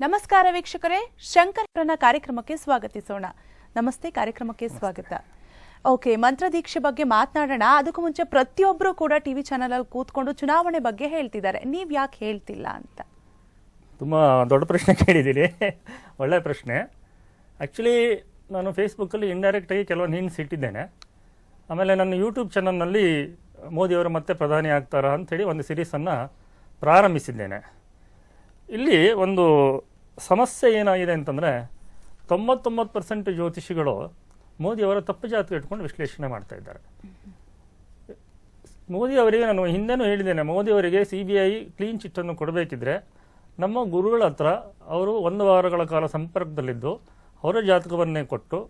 ನಮಸ್ಕಾರ ವೀಕ್ಷಕರೇ, ಶಂಕರನ ಕಾರ್ಯಕ್ರಮಕ್ಕೆ ಸ್ವಾಗತಿಸೋಣ. ನಮಸ್ತೆ, ಕಾರ್ಯಕ್ರಮಕ್ಕೆ ಸ್ವಾಗತ. ಓಕೆ, ಮಂತ್ರದೀಕ್ಷೆ ಬಗ್ಗೆ ಮಾತನಾಡೋಣ. ಅದಕ್ಕೂ ಮುಂಚೆ ಪ್ರತಿಯೊಬ್ಬರು ಕೂಡ ಟಿವಿ ಚಾನೆಲ್ ಅಲ್ಲಿ ಕೂತ್ಕೊಂಡು ಚುನಾವಣೆ ಬಗ್ಗೆ ಹೇಳ್ತಿದ್ದಾರೆ. ನೀವ್ ಯಾಕೆ ಹೇಳ್ತಿಲ್ಲ ಅಂತ? ತುಂಬ ದೊಡ್ಡ ಪ್ರಶ್ನೆ ಕೇಳಿದ್ದೀರಿ. ಒಳ್ಳೆಯ ಪ್ರಶ್ನೆ. ಆ್ಯಕ್ಚುಲಿ ನಾನು ಫೇಸ್ಬುಕ್ಕಲ್ಲಿ ಇಂಡೈರೆಕ್ಟಾಗಿ ಕೆಲವೊಂದು ಹಿಂಟ್ಸ್ ಇಟ್ಟಿದ್ದೇನೆ. ಆಮೇಲೆ ನನ್ನ ಯೂಟ್ಯೂಬ್ ಚಾನಲ್ನಲ್ಲಿ ಮೋದಿಯವರು ಮತ್ತೆ ಪ್ರಧಾನಿ ಆಗ್ತಾರಾ ಅಂಥೇಳಿ ಒಂದು ಸಿರೀಸನ್ನು ಪ್ರಾರಂಭಿಸಿದ್ದೇನೆ. ಇಲ್ಲಿ ಒಂದು ಸಮಸ್ಯೆ ಏನಾಗಿದೆ ಅಂತಂದರೆ 99% ಜ್ಯೋತಿಷಿಗಳು ಮೋದಿಯವರ ತಪ್ಪು ಜಾತಕ ಇಟ್ಕೊಂಡು ವಿಶ್ಲೇಷಣೆ ಮಾಡ್ತಾ ಇದ್ದಾರೆ. ಮೋದಿಯವರಿಗೆ ನಾನು ಹಿಂದೆನೂ ಹೇಳಿದ್ದೇನೆ, ಮೋದಿಯವರಿಗೆ CBI ಕ್ಲೀನ್ ಚಿಟ್ಟನ್ನು ಕೊಡಬೇಕಿದ್ರೆ ನಮ್ಮ ಗುರುಗಳ ಹತ್ರ ಅವರು 1 ವಾರಗಳ ಕಾಲ ಸಂಪರ್ಕದಲ್ಲಿದ್ದು ಅವರ ಜಾತಕವನ್ನೇ ಕೊಟ್ಟು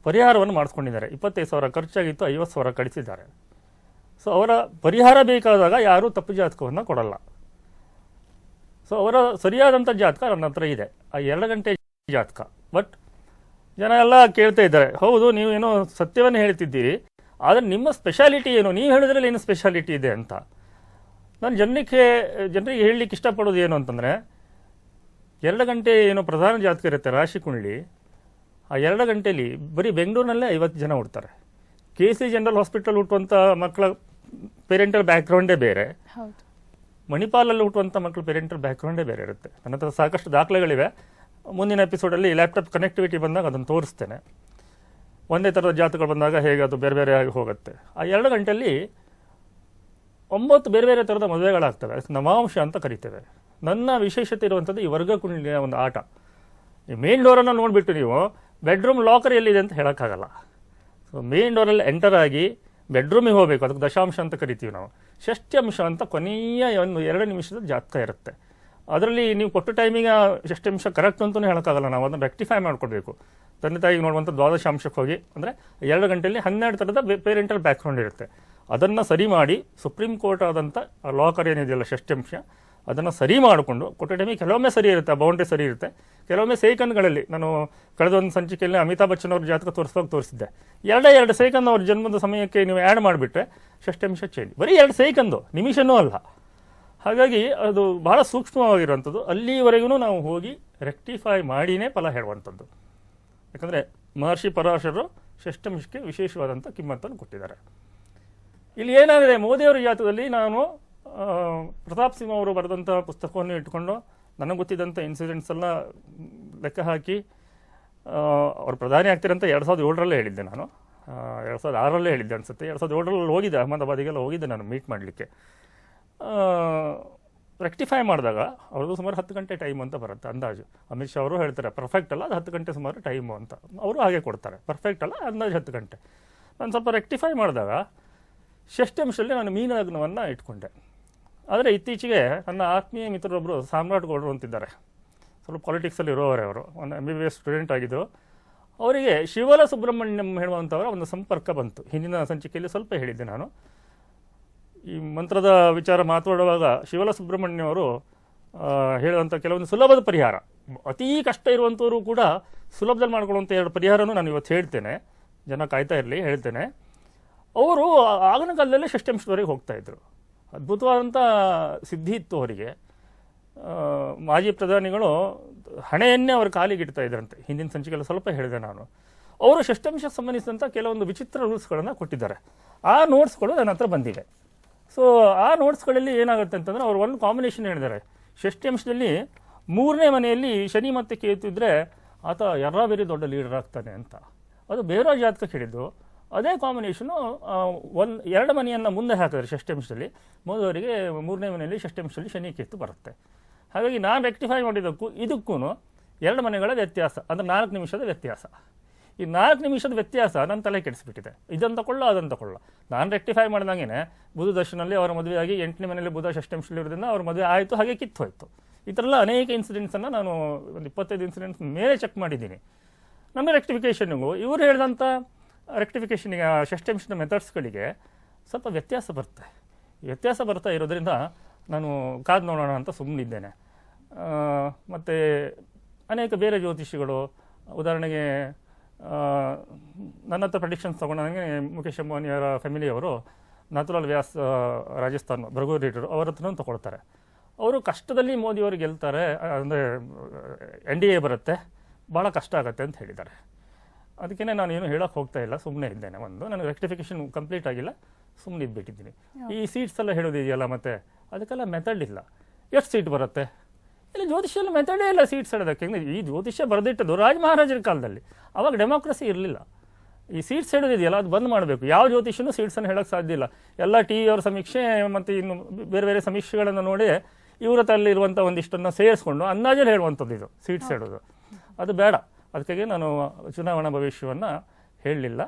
ಪರಿಹಾರವನ್ನು ಮಾಡಿಸ್ಕೊಂಡಿದ್ದಾರೆ. 25,000 ಖರ್ಚಾಗಿತ್ತು, 50,000 ಕಳಿಸಿದ್ದಾರೆ. ಸೊ ಅವರ ಪರಿಹಾರ ಬೇಕಾದಾಗ ಯಾರೂ ತಪ್ಪು ಜಾತಕವನ್ನು ಕೊಡಲ್ಲ. ಸೊ ಅವರ ಸರಿಯಾದಂಥ ಜಾತಕ ನನ್ನ ಹತ್ರ ಇದೆ, ಆ 2 ಗಂಟೆ ಜಾತಕ. ಬಟ್ ಜನ ಎಲ್ಲ ಕೇಳ್ತಾ ಇದ್ದಾರೆ, ಹೌದು ನೀವು ಏನೋ ಸತ್ಯವನ್ನು ಹೇಳ್ತಿದ್ದೀರಿ, ಆದರೆ ನಿಮ್ಮ ಸ್ಪೆಷಾಲಿಟಿ ಏನು, ನೀವು ಹೇಳಿದ್ರಲ್ಲಿ ಏನು ಸ್ಪೆಷಾಲಿಟಿ ಇದೆ ಅಂತ. ನಾನು ಜನರಿಗೆ ಹೇಳಲಿಕ್ಕೆ ಇಷ್ಟಪಡೋದು ಏನು ಅಂತಂದರೆ, 2 ಗಂಟೆ ಏನೋ ಪ್ರಧಾನ ಜಾತಕ ಇರುತ್ತೆ ರಾಶಿ ಕುಂಡಲಿ. ಆ 2 ಗಂಟೆಯಲ್ಲಿ ಬರೀ ಬೆಂಗಳೂರಿನಲ್ಲೇ 50 ಜನ ಹುಡ್ತಾರೆ. KC ಜನರಲ್ ಹಾಸ್ಪಿಟಲ್ ಹುಟ್ಟುವಂಥ ಮಕ್ಕಳ ಪೇರೆಂಟಲ್ ಬ್ಯಾಕ್ಗ್ರೌಂಡೇ ಬೇರೆ, ಮಣಿಪಾಲಲ್ಲಿ ಹುಟ್ಟುವಂಥ ಮಕ್ಕಳ ಪೇರೆಂಟಲ್ ಬ್ಯಾಕ್ಗ್ರೌಂಡೇ ಬೇರೆ ಇರುತ್ತೆ. ನನ್ನ ಹತ್ರ ಸಾಕಷ್ಟು ದಾಖಲೆಗಳಿವೆ. ಮುಂದಿನ ಎಪಿಸೋಡಲ್ಲಿ ಲ್ಯಾಪ್ಟಾಪ್ ಕನೆಕ್ಟಿವಿಟಿ ಬಂದಾಗ ಅದನ್ನು ತೋರಿಸ್ತೇನೆ. ಒಂದೇ ಥರದ ಜಾತಕಗಳು ಬಂದಾಗ ಹೇಗೆ ಅದು ಬೇರೆ ಬೇರೆ ಆಗಿ ಹೋಗುತ್ತೆ. ಆ 2 ಗಂಟೆಯಲ್ಲಿ 9 ಬೇರೆ ಬೇರೆ ಥರದ ಮದುವೆಗಳಾಗ್ತವೆ. ನವಾಂಶ ಅಂತ ಕರಿತೇವೆ. ನನ್ನ ವಿಶೇಷತೆ ಇರುವಂಥದ್ದು ಈ ವರ್ಗ ಕುಂಡಲಿಯ ಒಂದು ಆಟ. ಈ ಮೇನ್ ಡೋರನ್ನು ನೋಡಿಬಿಟ್ಟು ನೀವು ಬೆಡ್ರೂಮ್ ಲಾಕರ್ ಎಲ್ಲಿದೆ ಅಂತ ಹೇಳೋಕ್ಕಾಗಲ್ಲ. ಸೊ ಮೇನ್ ಡೋರಲ್ಲಿ ಎಂಟರ್ ಆಗಿ ಬೆಡ್ರೂಮಿಗೆ ಹೋಗಬೇಕು, ಅದಕ್ಕೆ ದಶಾಂಶ ಅಂತ ಕರಿತೀವಿ ನಾವು. ಷಷ್ಠ್ಯಂಶ ಅಂತ ಕೊನೆಯ ಒಂದು 2 ನಿಮಿಷದ ಜಾತಕ ಇರುತ್ತೆ. ಅದರಲ್ಲಿ ನೀವು ಕೊಟ್ಟ ಟೈಮಿಗೆ ಷಷ್ಠ್ಯಂಶ ಕರೆಕ್ಟ್ ಅಂತಲೂ ಹೇಳೋಕ್ಕಾಗಲ್ಲ. ನಾವು ಅದನ್ನು ರೆಕ್ಟಿಫೈ ಮಾಡ್ಕೊಡ್ಬೇಕು. ತಂದೆ ತಾಯಿಗೆ ನೋಡುವಂಥ ದ್ವಾದಶಾಂಶಕ್ಕೆ ಹೋಗಿ, ಅಂದರೆ 2 ಗಂಟೆಯಲ್ಲಿ 12 ಥರದ ಪೇರೆಂಟಲ್ ಬ್ಯಾಕ್ಗ್ರೌಂಡ್ ಇರುತ್ತೆ. ಅದನ್ನು ಸರಿ ಮಾಡಿ ಸುಪ್ರೀಂ ಕೋರ್ಟ್ ಆದಂಥ ಲಾಕರ್ ಏನಿದೆಯಲ್ಲ ಷಷ್ಠ್ಯಂಶ, ಅದನ್ನು ಸರಿ ಮಾಡಿಕೊಂಡು ಕೊಟ್ಟ ಟೈಮಿಗೆ ಕೆಲವೊಮ್ಮೆ ಸರಿ ಇರುತ್ತೆ, ಬೌಂಡ್ರಿ ಸರಿ ಇರುತ್ತೆ, ಕೆಲವೊಮ್ಮೆ ಸೆಕೆಂಡ್ಗಳಲ್ಲಿ. ನಾನು ಕಳೆದ ಒಂದು ಸಂಚಿಕೆಯಲ್ಲಿ ಅಮಿತಾಬ್ ಬಚ್ಚನ್ ಅವ್ರ ಜಾತಕ ತೋರಿಸಿದ್ದೆ. 2 ಸೆಕೆಂಡ್ ಅವ್ರ ಜನ್ಮದ ಸಮಯಕ್ಕೆ ನೀವು ಆ್ಯಡ್ ಮಾಡಿಬಿಟ್ರೆ ಷಷ್ಠ್ಯಂಶ ಚೇಂಜ್. ಬರೀ 2 ಸೆಕೆಂಡು, ನಿಮಿಷನೂ ಅಲ್ಲ. ಹಾಗಾಗಿ ಅದು ಬಹಳ ಸೂಕ್ಷ್ಮವಾಗಿರುವಂಥದ್ದು. ಅಲ್ಲಿವರೆಗೂ ನಾವು ಹೋಗಿ ರೆಕ್ಟಿಫೈ ಮಾಡಿಯೇ ಫಲ ಹೇಳುವಂಥದ್ದು. ಯಾಕಂದರೆ ಮಹರ್ಷಿ ಪರಾಶರರು ಷಷ್ಠ್ಯಂಶಕ್ಕೆ ವಿಶೇಷವಾದಂಥ ಕಿಮ್ಮತ್ತನ್ನು ಕೊಟ್ಟಿದ್ದಾರೆ. ಇಲ್ಲಿ ಏನಾಗಿದೆ, ಮೋದಿಯವರ ಜಾತಕದಲ್ಲಿ ನಾನು ಪ್ರತಾಪ್ ಸಿಂಹ ಅವರು ಬರೆದಂಥ ಪುಸ್ತಕವನ್ನು ಇಟ್ಕೊಂಡು ನನಗೆ ಗೊತ್ತಿದ್ದಂಥ ಇನ್ಸಿಡೆಂಟ್ಸ್ ಎಲ್ಲ ಲೆಕ್ಕ ಹಾಕಿ ಅವ್ರು ಪ್ರಧಾನಿ ಆಗ್ತಿರಂತ 2007ರಲ್ಲೇ ಹೇಳಿದ್ದೆ. ನಾನು 2006ರಲ್ಲೇ ಹೇಳಿದ್ದೆ ಅನಿಸುತ್ತೆ. 2007ರಲ್ಲಿ ಹೋಗಿದ್ದೆ, ಅಹಮದಾಬಾದಿಗೆಲ್ಲ ಹೋಗಿದ್ದೆ ನಾನು ಮೀಟ್ ಮಾಡಲಿಕ್ಕೆ. ರೆಕ್ಟಿಫೈ ಮಾಡಿದಾಗ ಅವ್ರದ್ದು ಸುಮಾರು 10 ಗಂಟೆ ಟೈಮ್ ಅಂತ ಬರುತ್ತೆ ಅಂದಾಜು. ಅಮಿತ್ ಶಾ ಅವರು ಹೇಳ್ತಾರೆ ಪರ್ಫೆಕ್ಟ್ ಅಲ್ಲ, ಅದು 10 ಗಂಟೆ ಸುಮಾರು ಟೈಮು ಅಂತ. ಅವರು ಹಾಗೆ ಕೊಡ್ತಾರೆ, ಪರ್ಫೆಕ್ಟ್ ಅಲ್ಲ, ಅಂದಾಜು 10 ಗಂಟೆ. ನಾನು ಸ್ವಲ್ಪ ರೆಕ್ಟಿಫೈ ಮಾಡಿದಾಗ ಷಷ್ಠ್ಯಂಶದಲ್ಲಿ ನಾನು ಮೀನಲಗ್ನವನ್ನು ಇಟ್ಕೊಂಡೆ. ಆದರೆ ಇತ್ತೀಚೆಗೆ ನನ್ನ ಆತ್ಮೀಯ ಮಿತ್ರರೊಬ್ಬರು ಸಾಮ್ರಾಟ್ ಗೌಡರು ಅಂತಿದ್ದಾರೆ, ಸ್ವಲ್ಪ ಪಾಲಿಟಿಕ್ಸಲ್ಲಿ ಇರೋವರೇ. ಅವರು ಒಂದು MBBS ಸ್ಟೂಡೆಂಟ್ ಆಗಿದ್ದು. ಅವರಿಗೆ ಶಿವಲ ಸುಬ್ರಹ್ಮಣ್ಯಂ ಹೇಳುವಂಥವರ ಒಂದು ಸಂಪರ್ಕ ಬಂತು. ಹಿಂದಿನ ಸಂಚಿಕೆಯಲ್ಲಿ ಸ್ವಲ್ಪ ಹೇಳಿದ್ದೆ ನಾನು. ಈ ಮಂತ್ರದ ವಿಚಾರ ಮಾತಾಡುವಾಗ ಶಿವಲ ಸುಬ್ರಹ್ಮಣ್ಯಂ ಅವರು ಹೇಳುವಂಥ ಕೆಲವೊಂದು ಸುಲಭದ ಪರಿಹಾರ, ಅತೀ ಕಷ್ಟ ಇರುವಂಥವರು ಕೂಡ ಸುಲಭದಲ್ಲಿ ಮಾಡ್ಕೊಳ್ಳುವಂಥ 2 ಪರಿಹಾರನೂ ನಾನು ಇವತ್ತು ಹೇಳ್ತೇನೆ. ಜನ ಕಾಯ್ತಾ ಇರಲಿ, ಹೇಳ್ತೇನೆ. ಅವರು ಆಗಿನ ಕಾಲದಲ್ಲೇ ಷಷ್ಠ್ಯಂಶದವರೆಗೆ ಹೋಗ್ತಾಯಿದ್ರು. ಅದ್ಭುತವಾದಂಥ ಸಿದ್ಧಿ ಇತ್ತು ಅವರಿಗೆ. ಮಾಜಿ ಪ್ರಧಾನಿಗಳು ಹಣೆಯನ್ನೇ ಅವ್ರ ಕಾಲಿಗೆ ಇಡ್ತಾ ಇದ್ರಂತೆ. ಹಿಂದಿನ ಸಂಚಿಕೆಯಲ್ಲಿ ಸ್ವಲ್ಪ ಹೇಳಿದೆ ನಾನು. ಅವರು ಷಷ್ಠ್ಯಂಶಕ್ಕೆ ಸಂಬಂಧಿಸಿದಂಥ ಕೆಲವೊಂದು ವಿಚಿತ್ರ ರೂಲ್ಸ್ಗಳನ್ನು ಕೊಟ್ಟಿದ್ದಾರೆ. ಆ ನೋಟ್ಸ್ಗಳು ನನ್ನ ಹತ್ರ ಬಂದಿವೆ. ಸೊ ಆ ನೋಟ್ಸ್ಗಳಲ್ಲಿ ಏನಾಗುತ್ತೆ ಅಂತಂದರೆ ಅವರು ಒಂದು ಕಾಂಬಿನೇಷನ್ ಹೇಳಿದ್ದಾರೆ. ಷಷ್ಠ್ಯಂಶದಲ್ಲಿ 3ನೇ ಮನೆಯಲ್ಲಿ ಶನಿ ಮತ್ತು ಕೇತು ಇದ್ದರೆ ಆತ ಬೇರೆ ದೊಡ್ಡ ಲೀಡರ್ ಆಗ್ತಾನೆ ಅಂತ. ಅದು ಬೇರೆ ಜಾತಕಕ್ಕೆ ಹೇಳಿದ್ದು. ಅದೇ ಕಾಂಬಿನೇಷನು 2 ಮನೆಯನ್ನು ಮುಂದೆ ಹಾಕಿದ್ರೆ ಷಷ್ಠ್ಯಂಶದಲ್ಲಿ ಮೋದಿಯವರಿಗೆ 3ನೇ ಮನೆಯಲ್ಲಿ ಷಷ್ಠ್ಯಂಶದಲ್ಲಿ ಶನಿ ಕೇತು ಬರುತ್ತೆ. ಹಾಗಾಗಿ ನಾನು ರೆಕ್ಟಿಫೈ ಮಾಡಿದ್ದಕ್ಕೂ ಇದಕ್ಕೂ 2 ಮನೆಗಳ ವ್ಯತ್ಯಾಸ, ಅಂದರೆ 4 ನಿಮಿಷದ ವ್ಯತ್ಯಾಸ. ಈ 4 ನಿಮಿಷದ ವ್ಯತ್ಯಾಸ ನನ್ನ ತಲೆ ಕೆಡಿಸ್ಬಿಟ್ಟಿದೆ. ಇದನ್ನು ತಗೊಳ್ಳ ಅದನ್ನು ತಗೊಳ್ಳ. ನಾನು ರೆಕ್ಟಿಫೈ ಮಾಡಿದಂಗೆ ಬುಧ ದರ್ಶನಲ್ಲಿ ಅವರ ಮದುವೆಯಾಗಿ 8ನೇ ಮನೆಯಲ್ಲಿ ಬುಧ ಷಷ್ಠ್ಯಂಶದಲ್ಲಿ ಇರೋದ್ರಿಂದ ಅವ್ರ ಮದುವೆ ಆಯಿತು, ಹಾಗೆ ಕಿತ್ತು ಹೋಯಿತು. ಈ ಥರ ಎಲ್ಲ ಅನೇಕ ಇನ್ಸಿಡೆಂಟ್ಸನ್ನು ನಾನು ಒಂದು 25 ಇನ್ಸಿಡೆಂಟ್ಸ್ ಮೇಲೆ ಚೆಕ್ ಮಾಡಿದ್ದೀನಿ. ನಮ್ಮ ರೆಕ್ಟಿಫಿಕೇಷನ್ಗೂ ಇವರು ಹೇಳಿದಂಥ ರೆಕ್ಟಿಫಿಕೇಷನ್ಗೆ ಷಷ್ಠ್ಯಂಶದ ಮೆಥಡ್ಸ್ಗಳಿಗೆ ಸ್ವಲ್ಪ ವ್ಯತ್ಯಾಸ ಬರ್ತಾ ಇರೋದ್ರಿಂದ ನಾನು ಕಾದು ನೋಡೋಣ ಅಂತ ಸುಮ್ಮನಿದ್ದೇನೆ. ಮತ್ತು ಅನೇಕ ಬೇರೆ ಜ್ಯೋತಿಷಿಗಳು, ಉದಾಹರಣೆಗೆ ನನ್ನ ಹತ್ರ ಪ್ರೆಡಿಕ್ಷನ್ಸ್ ತೊಗೊಂಡಂಗೆ ಮುಖೇಶ್ ಅಂಬಾನಿಯವರ ಫ್ಯಾಮಿಲಿಯವರು ನಾಥುಲಾಲ್ ವ್ಯಾಸ್ ರಾಜಸ್ಥಾನ್ ಭೃಗು ರೀಡರು ಅವರ ಹತ್ರನೂ ತೊಗೊಳ್ತಾರೆ. ಅವರು ಕಷ್ಟದಲ್ಲಿ ಮೋದಿಯವರು ಗೆಲ್ತಾರೆ, ಅಂದರೆ NDA ಬರುತ್ತೆ, ಭಾಳ ಕಷ್ಟ ಆಗುತ್ತೆ ಅಂತ ಹೇಳಿದ್ದಾರೆ. ಅದಕ್ಕೆ ನಾನು ಏನು ಹೇಳೋಕ್ಕೆ ಹೋಗ್ತಾ ಇಲ್ಲ, ಸುಮ್ಮನೆ ಇದ್ದೇನೆ. ನನಗೆ ರೆಕ್ಟಿಫಿಕೇಷನ್ ಕಂಪ್ಲೀಟ್ ಆಗಿಲ್ಲ, ಸುಮ್ಮನೆ ಇದ್ಬಿಟ್ಟಿದ್ದೀನಿ. ಈ ಸೀಟ್ಸ್ ಎಲ್ಲ ಹೇಳೋದಿದೆಯಲ್ಲ, ಮತ್ತೆ ಅದಕ್ಕೆಲ್ಲ ಮೆಥಡ್ ಇಲ್ಲ. ಎಷ್ಟು ಸೀಟ್ ಬರುತ್ತೆ? ಇಲ್ಲಿ ಜ್ಯೋತಿಷ್ಯಲ್ಲಿ ಮೆಥಡೇ ಇಲ್ಲ ಸೀಟ್ಸ್ ಹೇಳೋದಕ್ಕೆ. ಈ ಜ್ಯೋತಿಷ್ಯ ಬರೆದಿಟ್ಟದ್ದು ರಾಜ ಮಹಾರಾಜರ ಕಾಲದಲ್ಲಿ, ಅವಾಗ ಡೆಮೋಕ್ರಸಿ ಇರಲಿಲ್ಲ. ಈ ಸೀಟ್ಸ್ ಹೇಳೋದಿದೆಯಲ್ಲ, ಅದು ಬಂದ್ ಮಾಡಬೇಕು. ಯಾವ ಜ್ಯೋತಿಷ್ಯನೂ ಸೀಟ್ಸನ್ನು ಹೇಳೋಕ್ಕೆ ಸಾಧ್ಯ ಇಲ್ಲ. ಎಲ್ಲ TV ಅವರ ಸಮೀಕ್ಷೆ ಮತ್ತು ಇನ್ನು ಬೇರೆ ಬೇರೆ ಸಮೀಕ್ಷೆಗಳನ್ನು ನೋಡಿ ಇವರ ತಲ್ಲಿರುವಂಥ ಒಂದಿಷ್ಟನ್ನು ಸೇರಿಸ್ಕೊಂಡು ಅಂದಾಜಲ್ಲಿ ಹೇಳುವಂಥದ್ದು ಇದು ಸೀಟ್ಸ್ ಹೇಳೋದು. ಅದು ಬೇಡ. ಅದಕ್ಕಾಗಿ ನಾನು ಚುನಾವಣಾ ಭವಿಷ್ಯವನ್ನು ಹೇಳಲಿಲ್ಲ.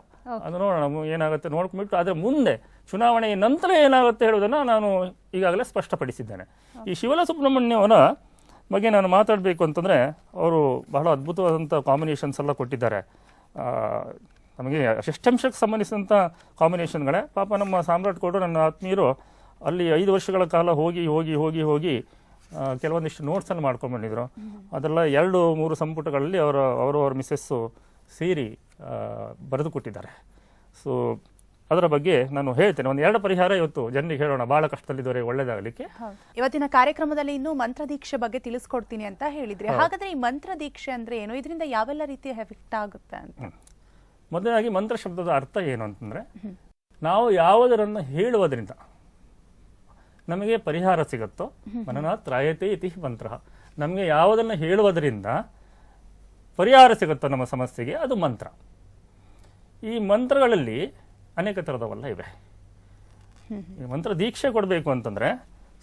ಅದು ನೋಡೋಣ ಏನಾಗುತ್ತೆ ನೋಡ್ಕೊಂಡ್ಬಿಟ್ಟು. ಆದರೆ ಮುಂದೆ ಚುನಾವಣೆಯ ನಂತರ ಏನಾಗುತ್ತೆ ಹೇಳೋದನ್ನು ನಾನು ಈಗಾಗಲೇ ಸ್ಪಷ್ಟಪಡಿಸಿದ್ದೇನೆ. ಈ ಶಿವಲ ಸುಬ್ರಹ್ಮಣ್ಯವನ ಬಗ್ಗೆ ನಾನು ಮಾತಾಡಬೇಕು ಅಂತಂದರೆ, ಅವರು ಬಹಳ ಅದ್ಭುತವಾದಂಥ ಕಾಂಬಿನೇಷನ್ಸ್ ಎಲ್ಲ ಕೊಟ್ಟಿದ್ದಾರೆ. ನಮಗೆ ಷಷ್ಠಾಂಶಕ್ಕೆ ಸಂಬಂಧಿಸಿದಂಥ ಕಾಂಬಿನೇಷನ್ಗಳೇ. ಪಾಪ ನಮ್ಮ ಸಾಮ್ರಾಟ್ ಗೌಡರು, ನನ್ನ ಆತ್ಮೀಯರು, ಅಲ್ಲಿ 5 ವರ್ಷಗಳ ಕಾಲ ಹೋಗಿ ಕೆಲವೊಂದಿಷ್ಟು ನೋಟ್ಸನ್ನು ಮಾಡ್ಕೊಂಡ್ಬಂದಿದ್ರು. ಅದೆಲ್ಲ 2-3 ಸಂಪುಟಗಳಲ್ಲಿ ಅವರವರ ಮಿಸ್ಸಸ್ಸು ಸೇರಿ ಬರೆದು ಕೊಟ್ಟಿದ್ದಾರೆ. ಸೊ ಅದರ ಬಗ್ಗೆ ನಾನು ಹೇಳ್ತೇನೆ. 1-2 ಪರಿಹಾರ ಇವತ್ತು ಜನರಿಗೆ ಹೇಳೋಣ, ಭಾಳ ಕಷ್ಟದಲ್ಲಿದ್ದವರಿಗೆ ಒಳ್ಳೇದಾಗಲಿಕ್ಕೆ. ಇವತ್ತಿನ ಕಾರ್ಯಕ್ರಮದಲ್ಲಿ ಇನ್ನು ಮಂತ್ರ ದೀಕ್ಷೆ ಬಗ್ಗೆ ತಿಳಿಸ್ಕೊಡ್ತೀನಿ ಅಂತ ಹೇಳಿದ್ರಿ. ಹಾಗಾದ್ರೆ ಈ ಮಂತ್ರ ದೀಕ್ಷೆ ಅಂದ್ರೆ ಏನು? ಇದರಿಂದ ಯಾವೆಲ್ಲ ರೀತಿಯ ಎಫೆಕ್ಟ್ ಆಗುತ್ತೆ ಅಂತ? ಮೊದಲಾಗಿ ಮಂತ್ರ ಶಬ್ದದ ಅರ್ಥ ಏನು ಅಂತಂದ್ರೆ, ನಾವು ಯಾವುದರನ್ನು ಹೇಳುವುದರಿಂದ ನಮಗೆ ಪರಿಹಾರ ಸಿಗುತ್ತೋ, ಮನನಾತ್ ತ್ರಾಯತೆ ಇತಿ ಮಂತ್ರ. ನಮಗೆ ಯಾವುದನ್ನು ಹೇಳುವುದರಿಂದ ಪರಿಹಾರ ಸಿಗುತ್ತೋ ನಮ್ಮ ಸಮಸ್ಯೆಗೆ, ಅದು ಮಂತ್ರ. ಈ ಮಂತ್ರಗಳಲ್ಲಿ ಅನೇಕ ಥರದವೆಲ್ಲ ಇವೆ. ಈ ಮಂತ್ರ ದೀಕ್ಷೆ ಕೊಡಬೇಕು ಅಂತಂದರೆ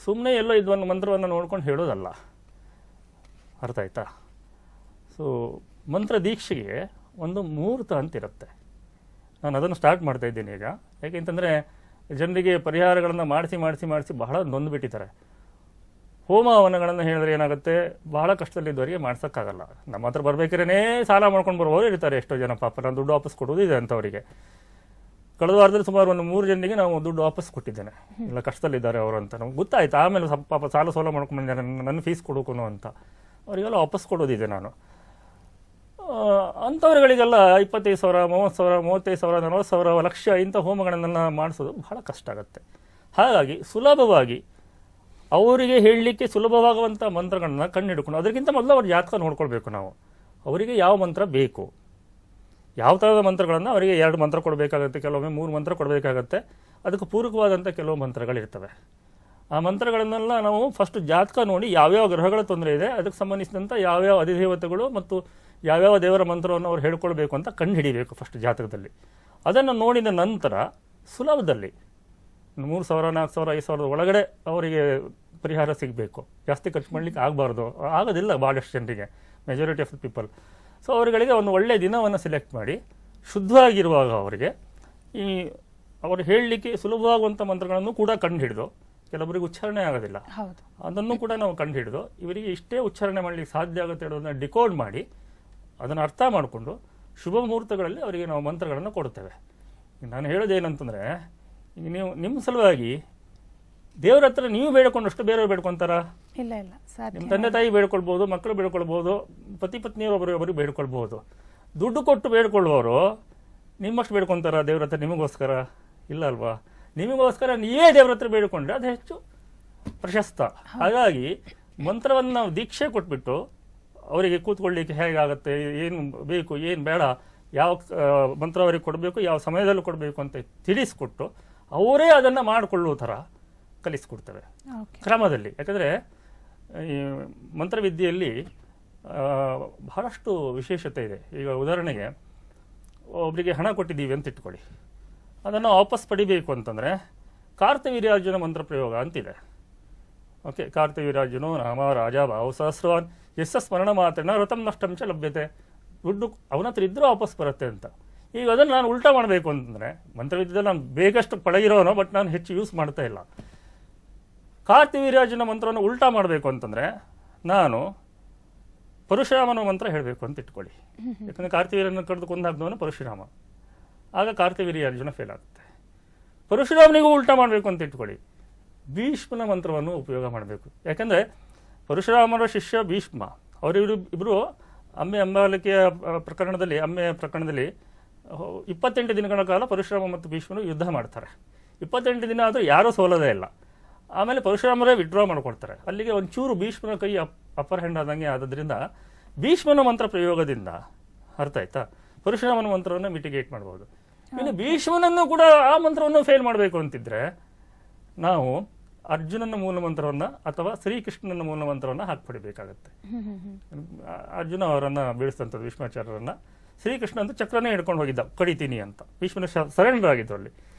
ಸುಮ್ಮನೆ ಎಲ್ಲೋ ಇದೊಂದು ಮಂತ್ರವನ್ನು ನೋಡ್ಕೊಂಡು ಹೇಳೋದಲ್ಲ. ಅರ್ಥ ಆಯ್ತಾ? ಸೊ ಮಂತ್ರ ದೀಕ್ಷೆಗೆ ಒಂದು ಮುಹೂರ್ತ ಅಂತಿರುತ್ತೆ. ನಾನು ಅದನ್ನು ಸ್ಟಾರ್ಟ್ ಮಾಡ್ತಾ ಇದ್ದೀನಿ ಈಗ. ಯಾಕೆಂತಂದರೆ ಜನರಿಗೆ ಪರಿಹಾರಗಳನ್ನು ಮಾಡಿಸಿ ಬಹಳ ನೊಂದುಬಿಟ್ಟಿದ್ದಾರೆ. ಹೋಮ ಹವನಗಳನ್ನು ಹೇಳಿದ್ರೆ ಏನಾಗುತ್ತೆ, ಬಹಳ ಕಷ್ಟದಲ್ಲಿದ್ದವರಿಗೆ ಮಾಡ್ಸೋಕ್ಕಾಗಲ್ಲ. ನಮ್ಮ ಹತ್ರ ಬರ್ಬೇಕಾದ್ರೆ ಸಾಲ ಮಾಡ್ಕೊಂಡು ಬರೋರು ಇರ್ತಾರೆ ಎಷ್ಟೋ ಜನ. ಪಾಪ ನಾನು ದುಡ್ಡು ವಾಪಸ್ ಕೊಡೋದಿದೆ ಅಂಥವರಿಗೆ. ಕಳೆದ ವಾರದಲ್ಲಿ ಸುಮಾರು 3 ಜನರಿಗೆ ನಾವು ದುಡ್ಡು ವಾಪಸ್ ಕೊಟ್ಟಿದ್ದೇನೆ. ಇಲ್ಲ ಕಷ್ಟದಲ್ಲಿದ್ದಾರೆ ಅವರು ಅಂತ ನಮ್ಗೆ ಗೊತ್ತಾಯ್ತು. ಆಮೇಲೆ ಪಾಪ ಸಾಲ ಸೋಲ ಮಾಡ್ಕೊಂಡ್ಬಂದಿದ್ದಾರೆ, ನನ್ನ ಫೀಸ್ ಕೊಡೋಕು ಅಂತ. ಅವರಿಗೆಲ್ಲ ವಾಪಸ್ ಕೊಡೋದಿದೆ ನಾನು. ಅಂಥವ್ರುಗಳಿಗೆಲ್ಲ 25,000, 30,000, 35,000, 40,000, ಲಕ್ಷ ಇಂಥ ಹೋಮಗಳನ್ನೆಲ್ಲ ಮಾಡಿಸೋದು ಬಹಳ ಕಷ್ಟ ಆಗುತ್ತೆ. ಹಾಗಾಗಿ ಸುಲಭವಾಗಿ ಅವರಿಗೆ ಹೇಳಲಿಕ್ಕೆ ಸುಲಭವಾಗುವಂಥ ಮಂತ್ರಗಳನ್ನ ಕಂಡುಹಿಡ್ಕೊಂಡು, ಅದಕ್ಕಿಂತ ಮೊದಲು ಅವ್ರ ಜಾತಕ ನೋಡ್ಕೊಳ್ಬೇಕು ನಾವು. ಅವರಿಗೆ ಯಾವ ಮಂತ್ರ ಬೇಕು, ಯಾವ ಥರದ ಮಂತ್ರಗಳನ್ನು ಅವರಿಗೆ 2 ಮಂತ್ರ ಕೊಡಬೇಕಾಗುತ್ತೆ, ಕೆಲವೊಮ್ಮೆ 3 ಮಂತ್ರ ಕೊಡಬೇಕಾಗತ್ತೆ. ಅದಕ್ಕೆ ಪೂರಕವಾದಂಥ ಕೆಲವು ಮಂತ್ರಗಳಿರ್ತವೆ. ಆ ಮಂತ್ರಗಳನ್ನೆಲ್ಲ ನಾವು ಫಸ್ಟ್ ಜಾತಕ ನೋಡಿ ಯಾವ್ಯಾವ ಗ್ರಹಗಳ ತೊಂದರೆ ಇದೆ, ಅದಕ್ಕೆ ಸಂಬಂಧಿಸಿದಂಥ ಯಾವ್ಯಾವ ಅಧಿದೇವತೆಗಳು ಮತ್ತು ಯಾವ್ಯಾವ ದೇವರ ಮಂತ್ರವನ್ನು ಅವ್ರು ಹೇಳ್ಕೊಳ್ಬೇಕು ಅಂತ ಕಂಡು ಹಿಡಿಬೇಕು ಫಸ್ಟ್ ಜಾತಕದಲ್ಲಿ. ಅದನ್ನು ನೋಡಿದ ನಂತರ ಸುಲಭದಲ್ಲಿ 3,000, 4,000, 5,000 ಒಳಗಡೆ ಅವರಿಗೆ ಪರಿಹಾರ ಸಿಗಬೇಕು. ಜಾಸ್ತಿ ಖರ್ಚು ಮಾಡಲಿಕ್ಕೆ ಆಗಬಾರ್ದು, ಆಗೋದಿಲ್ಲ ಭಾಳಷ್ಟು ಜನರಿಗೆ, majority of the people. So ಅವರುಗಳಿಗೆ ಒಂದು ಒಳ್ಳೆಯ ದಿನವನ್ನು ಸೆಲೆಕ್ಟ್ ಮಾಡಿ ಶುದ್ಧವಾಗಿರುವಾಗ ಅವರಿಗೆ ಈ ಅವರು ಹೇಳಲಿಕ್ಕೆ ಸುಲಭವಾಗುವಂಥ ಮಂತ್ರಗಳನ್ನು ಕೂಡ ಕಂಡು ಹಿಡಿದು, ಕೆಲವರಿಗೆ ಉಚ್ಚಾರಣೆ ಆಗೋದಿಲ್ಲ, ಅದನ್ನು ಕೂಡ ನಾವು ಕಂಡು ಹಿಡಿದು ಇವರಿಗೆ ಇಷ್ಟೇ ಉಚ್ಚಾರಣೆ ಮಾಡಲಿಕ್ಕೆ ಸಾಧ್ಯ ಆಗುತ್ತೆ ಹೇಳೋದನ್ನ ಡಿಕೋಡ್ ಮಾಡಿ ಅದನ್ನು ಅರ್ಥ ಮಾಡಿಕೊಂಡು ಶುಭ ಮುಹೂರ್ತಗಳಲ್ಲಿ ಅವರಿಗೆ ನಾವು ಮಂತ್ರಗಳನ್ನು ಕೊಡ್ತೇವೆ. ನಾನು ಹೇಳೋದೇನಂತಂದರೆ, ಈಗ ನೀವು ನಿಮ್ಮ ಸಲುವಾಗಿ ದೇವ್ರ ಹತ್ರ ನೀವು ಬೇಡ್ಕೊಂಡಷ್ಟು ಬೇರೆಯವ್ರು ಬೇಡ್ಕೊತಾರ? ಇಲ್ಲ ಇಲ್ಲ. ನಿಮ್ಮ ತಂದೆ ತಾಯಿ ಬೇಡ್ಕೊಳ್ಬೋದು, ಮಕ್ಕಳು ಬೇಡ್ಕೊಳ್ಬೋದು, ಪತಿ ಪತ್ನಿಯರು ಒಬ್ಬರಿಗೆ ಬೇಡ್ಕೊಳ್ಬೋದು. ದುಡ್ಡು ಕೊಟ್ಟು ಬೇಡ್ಕೊಳ್ಳುವವರು ನಿಮ್ಮಷ್ಟು ಬೇಡ್ಕೊತಾರ ದೇವ್ರ ಹತ್ರ ನಿಮಗೋಸ್ಕರ? ಇಲ್ಲ ಅಲ್ವಾ? ನಿಮಗೋಸ್ಕರ ನೀವೇ ದೇವ್ರ ಹತ್ರ ಬೇಡ್ಕೊಂಡ್ರೆ ಅದು ಹೆಚ್ಚು ಪ್ರಶಸ್ತ. ಹಾಗಾಗಿ ಮಂತ್ರವನ್ನು ನಾವು ದೀಕ್ಷೆ ಕೊಟ್ಬಿಟ್ಟು ಅವರಿಗೆ ಕೂತ್ಕೊಳ್ಳಿಕ್ಕೆ ಹೇಗಾಗುತ್ತೆ, ಏನು ಬೇಕು ಏನು ಬೇಡ, ಯಾವ ಮಂತ್ರ ಅವರಿಗೆ ಕೊಡಬೇಕು, ಯಾವ ಸಮಯದಲ್ಲಿ ಕೊಡಬೇಕು ಅಂತ ತಿಳಿಸ್ಕೊಟ್ಟು ಅವರೇ ಅದನ್ನು ಮಾಡಿಕೊಳ್ಳುವ ಥರ ಕಲಿಸ್ಕೊಡ್ತೇವೆ ಕ್ರಮದಲ್ಲಿ. ಯಾಕಂದರೆ ಈ ಮಂತ್ರವಿದ್ಯೆಯಲ್ಲಿ ಬಹಳಷ್ಟು ವಿಶೇಷತೆ ಇದೆ. ಈಗ ಉದಾಹರಣೆಗೆ ಒಬ್ಬರಿಗೆ ಹಣ ಕೊಟ್ಟಿದ್ದೀವಿ ಅಂತ ಇಟ್ಕೊಳ್ಳಿ, ಅದನ್ನು ವಾಪಸ್ ಪಡಿಬೇಕು ಅಂತಂದರೆ ಕಾರ್ತವೀರ್ಯಾರ್ಜುನ ಮಂತ್ರ ಪ್ರಯೋಗ ಅಂತಿದೆ. ಓಕೆ, ಕಾರ್ತವೀರ್ಯಾರ್ಜುನೋ ನಾಮ ರಾಜ ಭಾವ ಸಹಸ್ರವಾನ್ ಎಸ್ ಸ್ಮರಣ ಮಾತ್ರನ ರಥಂ ನಷ್ಟಂಚ ಲಭ್ಯತೆ. ದುಡ್ಡು ಅವನ ಹತ್ರ ಇದ್ರೂ ವಾಪಸ್ ಬರುತ್ತೆ ಅಂತ. ಈಗ ಅದನ್ನು ನಾನು ಉಲ್ಟಾ ಮಾಡಬೇಕು ಅಂತಂದರೆ, ಮಂತ್ರವಿದ್ಯದಲ್ಲಿ ನಾನು ಬೇಗಷ್ಟು ಪಳಗಿರೋನೋ, ಬಟ್ ನಾನು ಹೆಚ್ಚು ಯೂಸ್ ಮಾಡ್ತಾ ಇಲ್ಲ. ಕಾರ್ತವೀರ್ಯಾರ್ಜುನ ಮಂತ್ರವನ್ನು ಉಲ್ಟಾ ಮಾಡಬೇಕು ಅಂತಂದರೆ ನಾನು ಪರಶುರಾಮನ ಮಂತ್ರ ಹೇಳಬೇಕು ಅಂತ ಇಟ್ಕೊಳ್ಳಿ. ಯಾಕಂದರೆ ಕಾರ್ತಿವೀರ್ಯನ ಕರೆದು ಕೊಂದಾಗ್ದವನು ಪರಶುರಾಮ. ಆಗ ಕಾರ್ತವೀರ್ಯಾರ್ಜುನ ಫೇಲ್ ಆಗುತ್ತೆ. ಪರಶುರಾಮನಿಗೂ ಉಲ್ಟಾ ಮಾಡಬೇಕು ಅಂತ ಇಟ್ಕೊಳ್ಳಿ, ಭೀಷ್ಮನ ಮಂತ್ರವನ್ನು ಉಪಯೋಗ ಮಾಡಬೇಕು. ಯಾಕಂದರೆ ಪರಶುರಾಮರ ಶಿಷ್ಯ ಭೀಷ್ಮ, ಅವರಿಬ್ಬರು ಅಂಬಾಲಿಕೆಯ ಪ್ರಕರಣದಲ್ಲಿ 28 ದಿನಗಳ ಕಾಲ ಪರಶುರಾಮ ಮತ್ತು ಭೀಷ್ಮನು ಯುದ್ಧ ಮಾಡ್ತಾರೆ. 28 ದಿನ ಆದರೂ ಯಾರೂ ಸೋಲೋದೇ ಇಲ್ಲ. ಆಮೇಲೆ ಪರಶುರಾಮರೇ ವಿಡ್ರಾ ಮಾಡ್ಕೊಡ್ತಾರೆ. ಅಲ್ಲಿಗೆ ಒಂಚೂರು ಭೀಷ್ಮನ ಕೈ ಅಪ್ಪರ್ ಹ್ಯಾಂಡ್ ಆದಂಗೆ ಆದ್ರಿಂದ ಭೀಷ್ಮನ ಮಂತ್ರ ಪ್ರಯೋಗದಿಂದ ಅರ್ಥ ಆಯ್ತಾ ಪರಶುರಾಮನ ಮಂತ್ರವನ್ನು ಮಿಟಿಗೇಟ್ ಮಾಡ್ಬೋದು. ಇನ್ನು ಭೀಷ್ಮನನ್ನು ಕೂಡ ಆ ಮಂತ್ರವನ್ನು ಫೇಲ್ ಮಾಡಬೇಕು ಅಂತಿದ್ರೆ ನಾವು ಅರ್ಜುನನ ಮೂಲ ಮಂತ್ರವನ್ನ ಅಥವಾ ಶ್ರೀಕೃಷ್ಣನ ಮೂಲ ಮಂತ್ರವನ್ನ ಹಾಕ್ಬಿಡಬೇಕಾಗತ್ತೆ. ಅರ್ಜುನ ಅವರನ್ನ ಬೀಳಿಸ್ತಂಥದ್ದು ಭೀಷ್ಮಾಚಾರ್ಯರನ್ನ. ಶ್ರೀಕೃಷ್ಣ ಅಂತ ಚಕ್ರನೇ ಹಿಡ್ಕೊಂಡು ಹೋಗಿದ್ದ ಕಡಿತೀನಿ ಅಂತ. ಭೀಷ್ಮನ ಸರೆಂಡರ್ ಆಗಿದ್ರು ಅಲ್ಲಿ.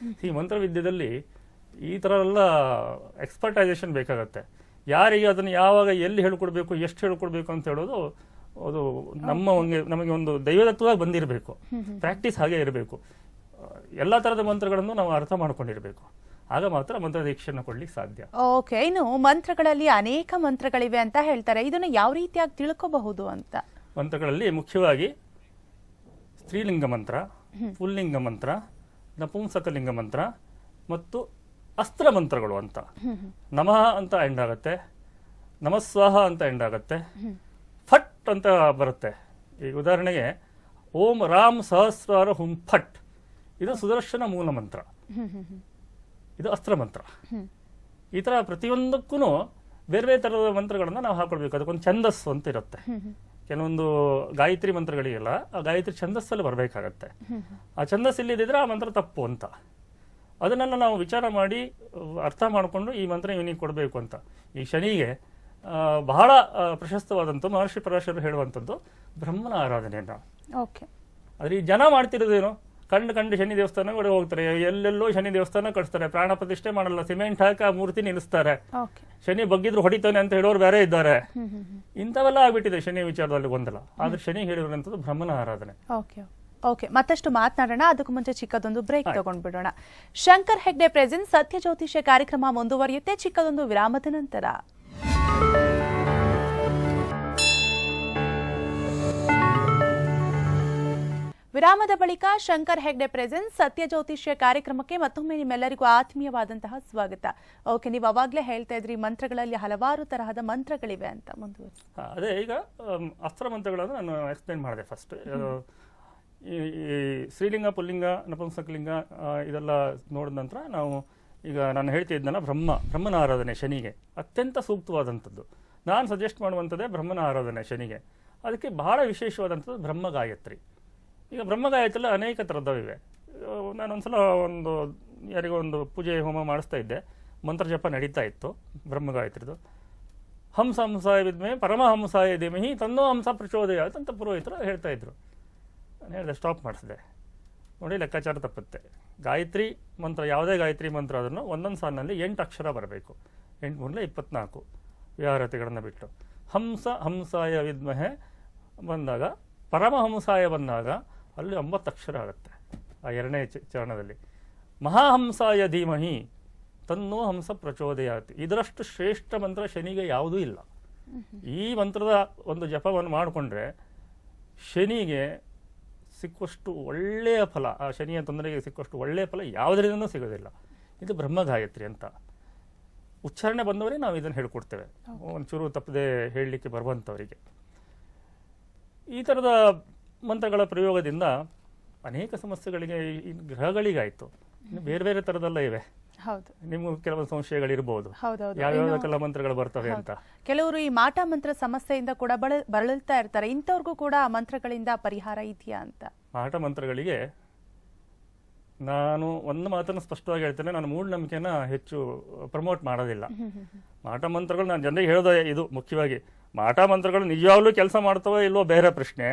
ಈ ಮಂತ್ರವಿದ್ಯೆಯಲ್ಲಿ ಈ ತರ ಎಲ್ಲ ಎಕ್ಸ್ಪರ್ಟೈಸೇಷನ್ ಬೇಕಾಗತ್ತೆ. ಯಾರಿಗೆ ಅದನ್ನು ಯಾವಾಗ ಎಲ್ಲಿ ಹೇಳ್ಕೊಡ್ಬೇಕು ಎಷ್ಟು ಹೇಳ್ಕೊಡ್ಬೇಕು ಅಂತ ಹೇಳೋದು ಅದು ನಮಗೆ ಒಂದು ದೈವದತ್ವವಾಗಿ ಬಂದಿರಬೇಕು. ಪ್ರಾಕ್ಟೀಸ್ ಹಾಗೆ ಇರಬೇಕು. ಎಲ್ಲಾ ತರದ ಮಂತ್ರಗಳನ್ನು ನಾವು ಅರ್ಥ ಮಾಡ್ಕೊಂಡಿರ್ಬೇಕು. ಆಗ ಮಾತ್ರ ಮಂತ್ರ ದೀಕ್ಷೆಯನ್ನು ಕೊಡ್ಲಿಕ್ಕೆ ಸಾಧ್ಯ. ಓಕೆ, ಇನ್ನು ಮಂತ್ರಗಳಲ್ಲಿ ಅನೇಕ ಮಂತ್ರಗಳಿವೆ ಅಂತ ಹೇಳ್ತಾರೆ. ಇದನ್ನ ಯಾವ ರೀತಿಯಾಗಿ ತಿಳ್ಕೋಬಹುದು ಅಂತ? ಮಂತ್ರಗಳಲ್ಲಿ ಮುಖ್ಯವಾಗಿ ಸ್ತ್ರೀಲಿಂಗ ಮಂತ್ರ, ಪುಲ್ಲಿಂಗ ಮಂತ್ರ, ನಪುಂಸಕಲಿಂಗ ಮಂತ್ರ ಮತ್ತು ಅಸ್ತ್ರ ಮಂತ್ರಗಳು ಅಂತ. ನಮಃ ಅಂತ ಎಂಡ್ ಆಗುತ್ತೆ, ನಮಸ್ವಾಹ ಅಂತ ಎಂಡ್ ಆಗುತ್ತೆ, ಫಟ್ ಅಂತ ಬರುತ್ತೆ. ಈಗ ಉದಾಹರಣೆಗೆ ಓಂ ರಾಮ್ ಸಹಸ್ರಾರ ಹುಂ ಫಟ್, ಇದು ಸುದರ್ಶನ ಮೂಲ ಮಂತ್ರ, ಇದು ಅಸ್ತ್ರ ಮಂತ್ರ. ಈ ತರ ಪ್ರತಿಯೊಂದಕ್ಕೂ ಬೇರೆ ಬೇರೆ ತರದ ಮಂತ್ರಗಳನ್ನ ನಾವು ಹಾಕೊಳ್ಬೇಕು. ಅದಕ್ಕೊಂದು ಛಂದಸ್ಸು ಅಂತ ಇರುತ್ತೆ. ಕೆಲವೊಂದು ಗಾಯತ್ರಿ ಮಂತ್ರಗಳಿಗೆಲ್ಲ ಆ ಗಾಯತ್ರಿ ಛಂದಸ್ಸಲ್ಲಿ ಬರಬೇಕಾಗತ್ತೆ. ಆ ಛಂದಸ್ ಇಲ್ಲಿದ್ರೆ ಆ ಮಂತ್ರ ತಪ್ಪು ಅಂತ. ಅದನ್ನೆಲ್ಲ ನಾವು ವಿಚಾರ ಮಾಡಿ ಅರ್ಥ ಮಾಡಿಕೊಂಡು ಈ ಮಂತ್ರ ಇವನಿಗೆ ಕೊಡಬೇಕು ಅಂತ. ಈ ಶನಿಗೆ ಬಹಳ ಪ್ರಶಸ್ತವಾದಂಥ ಮಹರ್ಷಿ ಪರಾಶರರು ಹೇಳುವಂಥದ್ದು ಬ್ರಹ್ಮನ ಆರಾಧನೆಯನ್ನ. ಆದ್ರೆ ಈ ಜನ ಮಾಡ್ತಿರೋದೇನು, ಕಂಡು ಶನಿ ದೇವಸ್ಥಾನಗಳಿಗೆ ಹೋಗ್ತಾರೆ, ಎಲ್ಲೆಲ್ಲೋ ಶನಿ ದೇವಸ್ಥಾನ ಕಟ್ತಾರೆ, ಪ್ರಾಣ ಪ್ರತಿಷ್ಠೆ ಮಾಡಲ್ಲ, ಸಿಮೆಂಟ್ ಹಾಕಿ ಆ ಮೂರ್ತಿ ನಿಲ್ಲಿಸ್ತಾರೆ, ಶನಿ ಬಗ್ಗಿದ್ರು ಹೊಡಿತಾನೆ ಅಂತ ಹೇಳೋರು ಬೇರೆ ಇದ್ದಾರೆ. ಇಂಥವೆಲ್ಲ ಆಗ್ಬಿಟ್ಟಿದೆ ಶನಿ ವಿಚಾರದಲ್ಲಿ ಗೊಂದಲ. ಆದ್ರೆ ಶನಿ ಹೇಳಿರುವಂಥದ್ದು ಬ್ರಹ್ಮನ ಆರಾಧನೆ. ಓಕೆ, ಮತ್ತಷ್ಟು ಮಾತನಾಡೋಣ. ಅದಕ್ಕೂ ಮುಂಚೆ ಚಿಕ್ಕದೊಂದು ಬ್ರೇಕ್ ತಗೊಂಡ್ಬಿಡೋಣ. ಶಂಕರ್ ಹೆಗ್ಡೆ ಪ್ರೆಸೆಂಟ್ ಸತ್ಯ ಜ್ಯೋತಿಷ್ಯ ಕಾರ್ಯಕ್ರಮ ಮುಂದುವರಿಯುತ್ತೆ ಚಿಕ್ಕದೊಂದು ವಿರಾಮದ ನಂತರ. ವಿರಾಮದ ಬಳಿಕ ಶಂಕರ್ ಹೆಗ್ಡೆ ಪ್ರೆಸೆನ್ಸ್ ಸತ್ಯ ಜ್ಯೋತಿಷ್ಯ ಕಾರ್ಯಕ್ರಮಕ್ಕೆ ಮತ್ತೊಮ್ಮೆ ನಿಮ್ಮೆಲ್ಲರಿಗೂ ಆತ್ಮೀಯವಾದಂತಹ ಸ್ವಾಗತ. ಓಕೆ, ನೀವು ಅವಾಗಲೇ ಹೇಳ್ತಾ ಇದ್ರಿ ಮಂತ್ರಗಳಲ್ಲಿ ಹಲವಾರು ತರಹದ ಮಂತ್ರಗಳಿವೆ ಅಂತ. ಮುಂದುವರಿಸಿ. ಅದೇ ಈಗ ಅಸ್ತ್ರ ಮಂತ್ರಗಳನ್ನು ನಾನು ಎಕ್ಸ್ಪ್ಲೇನ್ ಮಾಡಿದೆ ಫಸ್ಟ್. ಈ ಸ್ತ್ರೀಲಿಂಗ, ಪುಲ್ಲಿಂಗ, ನಪುಂಸಕಲಿಂಗ ಇದೆಲ್ಲ ನೋಡಿದ ನಂತರ ನಾವು ಈಗ ನಾನು ಹೇಳ್ತಿದ್ದಲ್ಲ ಬ್ರಹ್ಮನ ಆರಾಧನೆ ಶನಿಗೆ ಅತ್ಯಂತ ಸೂಕ್ತವಾದಂಥದ್ದು. ನಾನು ಸಜೆಸ್ಟ್ ಮಾಡುವಂಥದ್ದೇ ಬ್ರಹ್ಮನ ಆರಾಧನೆ ಶನಿಗೆ. ಅದಕ್ಕೆ ಬಹಳ ವಿಶೇಷವಾದಂಥದ್ದು ಬ್ರಹ್ಮ ಗಾಯತ್ರಿ. ಈಗ ಬ್ರಹ್ಮ ಗಾಯತ್ರಿ ಅನೇಕ ಥರದವಿವೆ. ನಾನೊಂದ್ಸಲ ಯಾರಿಗೋ ಒಂದು ಪೂಜೆ ಹೋಮ ಮಾಡಿಸ್ತಾ ಇದ್ದೆ, ಮಂತ್ರ ಜಪ ನಡೀತಾ ಇತ್ತು ಬ್ರಹ್ಮ ಗಾಯತ್ರಿದು. ಹಂಸ ಹಂಸಾಯ ವಿದ್ಮೆ ಪರಮಹಂಸಾಯ ಧೀಮಹಿ ತನ್ನೋ ಹಂಸ ಪ್ರಚೋದಯಾತ್ ಅಂತ ಪುರೋಹಿತರು ಹೇಳ್ತಾ ಇದ್ರು. ನಾನು ಹೇಳಿದೆ, ಸ್ಟಾಪ್ ಮಾಡಿಸಿದೆ. ನೋಡಿ, ಲೆಕ್ಕಾಚಾರ ತಪ್ಪುತ್ತೆ. ಗಾಯತ್ರಿ ಮಂತ್ರ, ಯಾವುದೇ ಗಾಯತ್ರಿ ಮಂತ್ರ ಅದನ್ನು ಒಂದೊಂದು ಸಾಲಿನಲ್ಲಿ 8 ಅಕ್ಷರ ಬರಬೇಕು. 8 ಮೂರಲೆ 24 ವ್ಯಾಹರತೆಗಳನ್ನು ಬಿಟ್ಟು. ಹಂಸ ಹಂಸಾಯ ವಿದ್ಮಹೆ ಬಂದಾಗ, ಪರಮಹಂಸಾಯ ಬಂದಾಗ ಅಲ್ಲಿ 9 ಅಕ್ಷರ ಆಗುತ್ತೆ ಆ ಎರಡನೇ ಚರಣದಲ್ಲಿ. ಮಹಾಹಂಸಾಯ ಧೀಮಹಿ ತನ್ನೋ ಹಂಸ ಪ್ರಚೋದಯಾತಿ. ಇದರಷ್ಟು ಶ್ರೇಷ್ಠ ಮಂತ್ರ ಶನಿಗೆ ಯಾವುದೂ ಇಲ್ಲ. ಈ ಮಂತ್ರದ ಒಂದು ಜಪವನ್ನು ಮಾಡಿಕೊಂಡ್ರೆ ಶನಿಗೆ ಸಿಕ್ಕುವಷ್ಟು ಒಳ್ಳೆಯ ಫಲ, ಆ ಶನಿಯ ತೊಂದರೆಗೆ ಸಿಕ್ಕುವಷ್ಟು ಒಳ್ಳೆಯ ಫಲ ಯಾವುದರಿಂದನೂ ಸಿಗೋದಿಲ್ಲ. ಇದು ಬ್ರಹ್ಮ ಗಾಯತ್ರಿ ಅಂತ. ಉಚ್ಚಾರಣೆ ಬಂದವರಿಗೆ ನಾವು ಇದನ್ನು ಹೇಳ್ಕೊಡ್ತೇವೆ, ಒಂಚೂರು ತಪ್ಪದೆ ಹೇಳಲಿಕ್ಕೆ ಬರುವಂಥವರಿಗೆ. ಈ ಥರದ ಮಂತ್ರಗಳ ಪ್ರಯೋಗದಿಂದ ಅನೇಕ ಸಮಸ್ಯೆಗಳಿಗೆ, ಈ ಗ್ರಹಗಳಿಗಾಯಿತು, ಇನ್ನು ಬೇರೆ ಬೇರೆ ಥರದೆಲ್ಲ ಇವೆ. ನಿಮ್ಗೂ ಕೆಲವೊಂದು ಸಂಶಯಗಳಿರ್ಬೋದು, ಯಾವ್ಯಾವ ಮಂತ್ರಗಳು ಬರ್ತವೆ ಅಂತ. ಕೆಲವರು ಈ ಮಾಟ ಮಂತ್ರ ಸಮಸ್ಯೆಯಿಂದ ಕೂಡ ಬಳಲ್ತಾ ಇರ್ತಾರೆ. ಇಂಥವ್ರಿಗೂ ಕೂಡ ಮಂತ್ರಗಳಿಂದ ಪರಿಹಾರ ಇದೆಯಾ ಅಂತ? ಮಾಟ ಮಂತ್ರಗಳಿಗೆ ನಾನು ಒಂದು ಮಾತನ್ನು ಸ್ಪಷ್ಟವಾಗಿ ಹೇಳ್ತೇನೆ, ನಾನು ಮೂಢನಂಬಿಕೆನ ಹೆಚ್ಚು ಪ್ರಮೋಟ್ ಮಾಡೋದಿಲ್ಲ. ಮಾಟ ಮಂತ್ರಗಳು ನಾನು ಜನರಿಗೆ ಹೇಳೋದೇ ಇದು ಮುಖ್ಯವಾಗಿ. ಮಾಟ ಮಂತ್ರಗಳು ನಿಜವಾಗ್ಲೂ ಕೆಲಸ ಮಾಡ್ತವೋ ಇಲ್ವೋ ಬೇರೆ ಪ್ರಶ್ನೆ.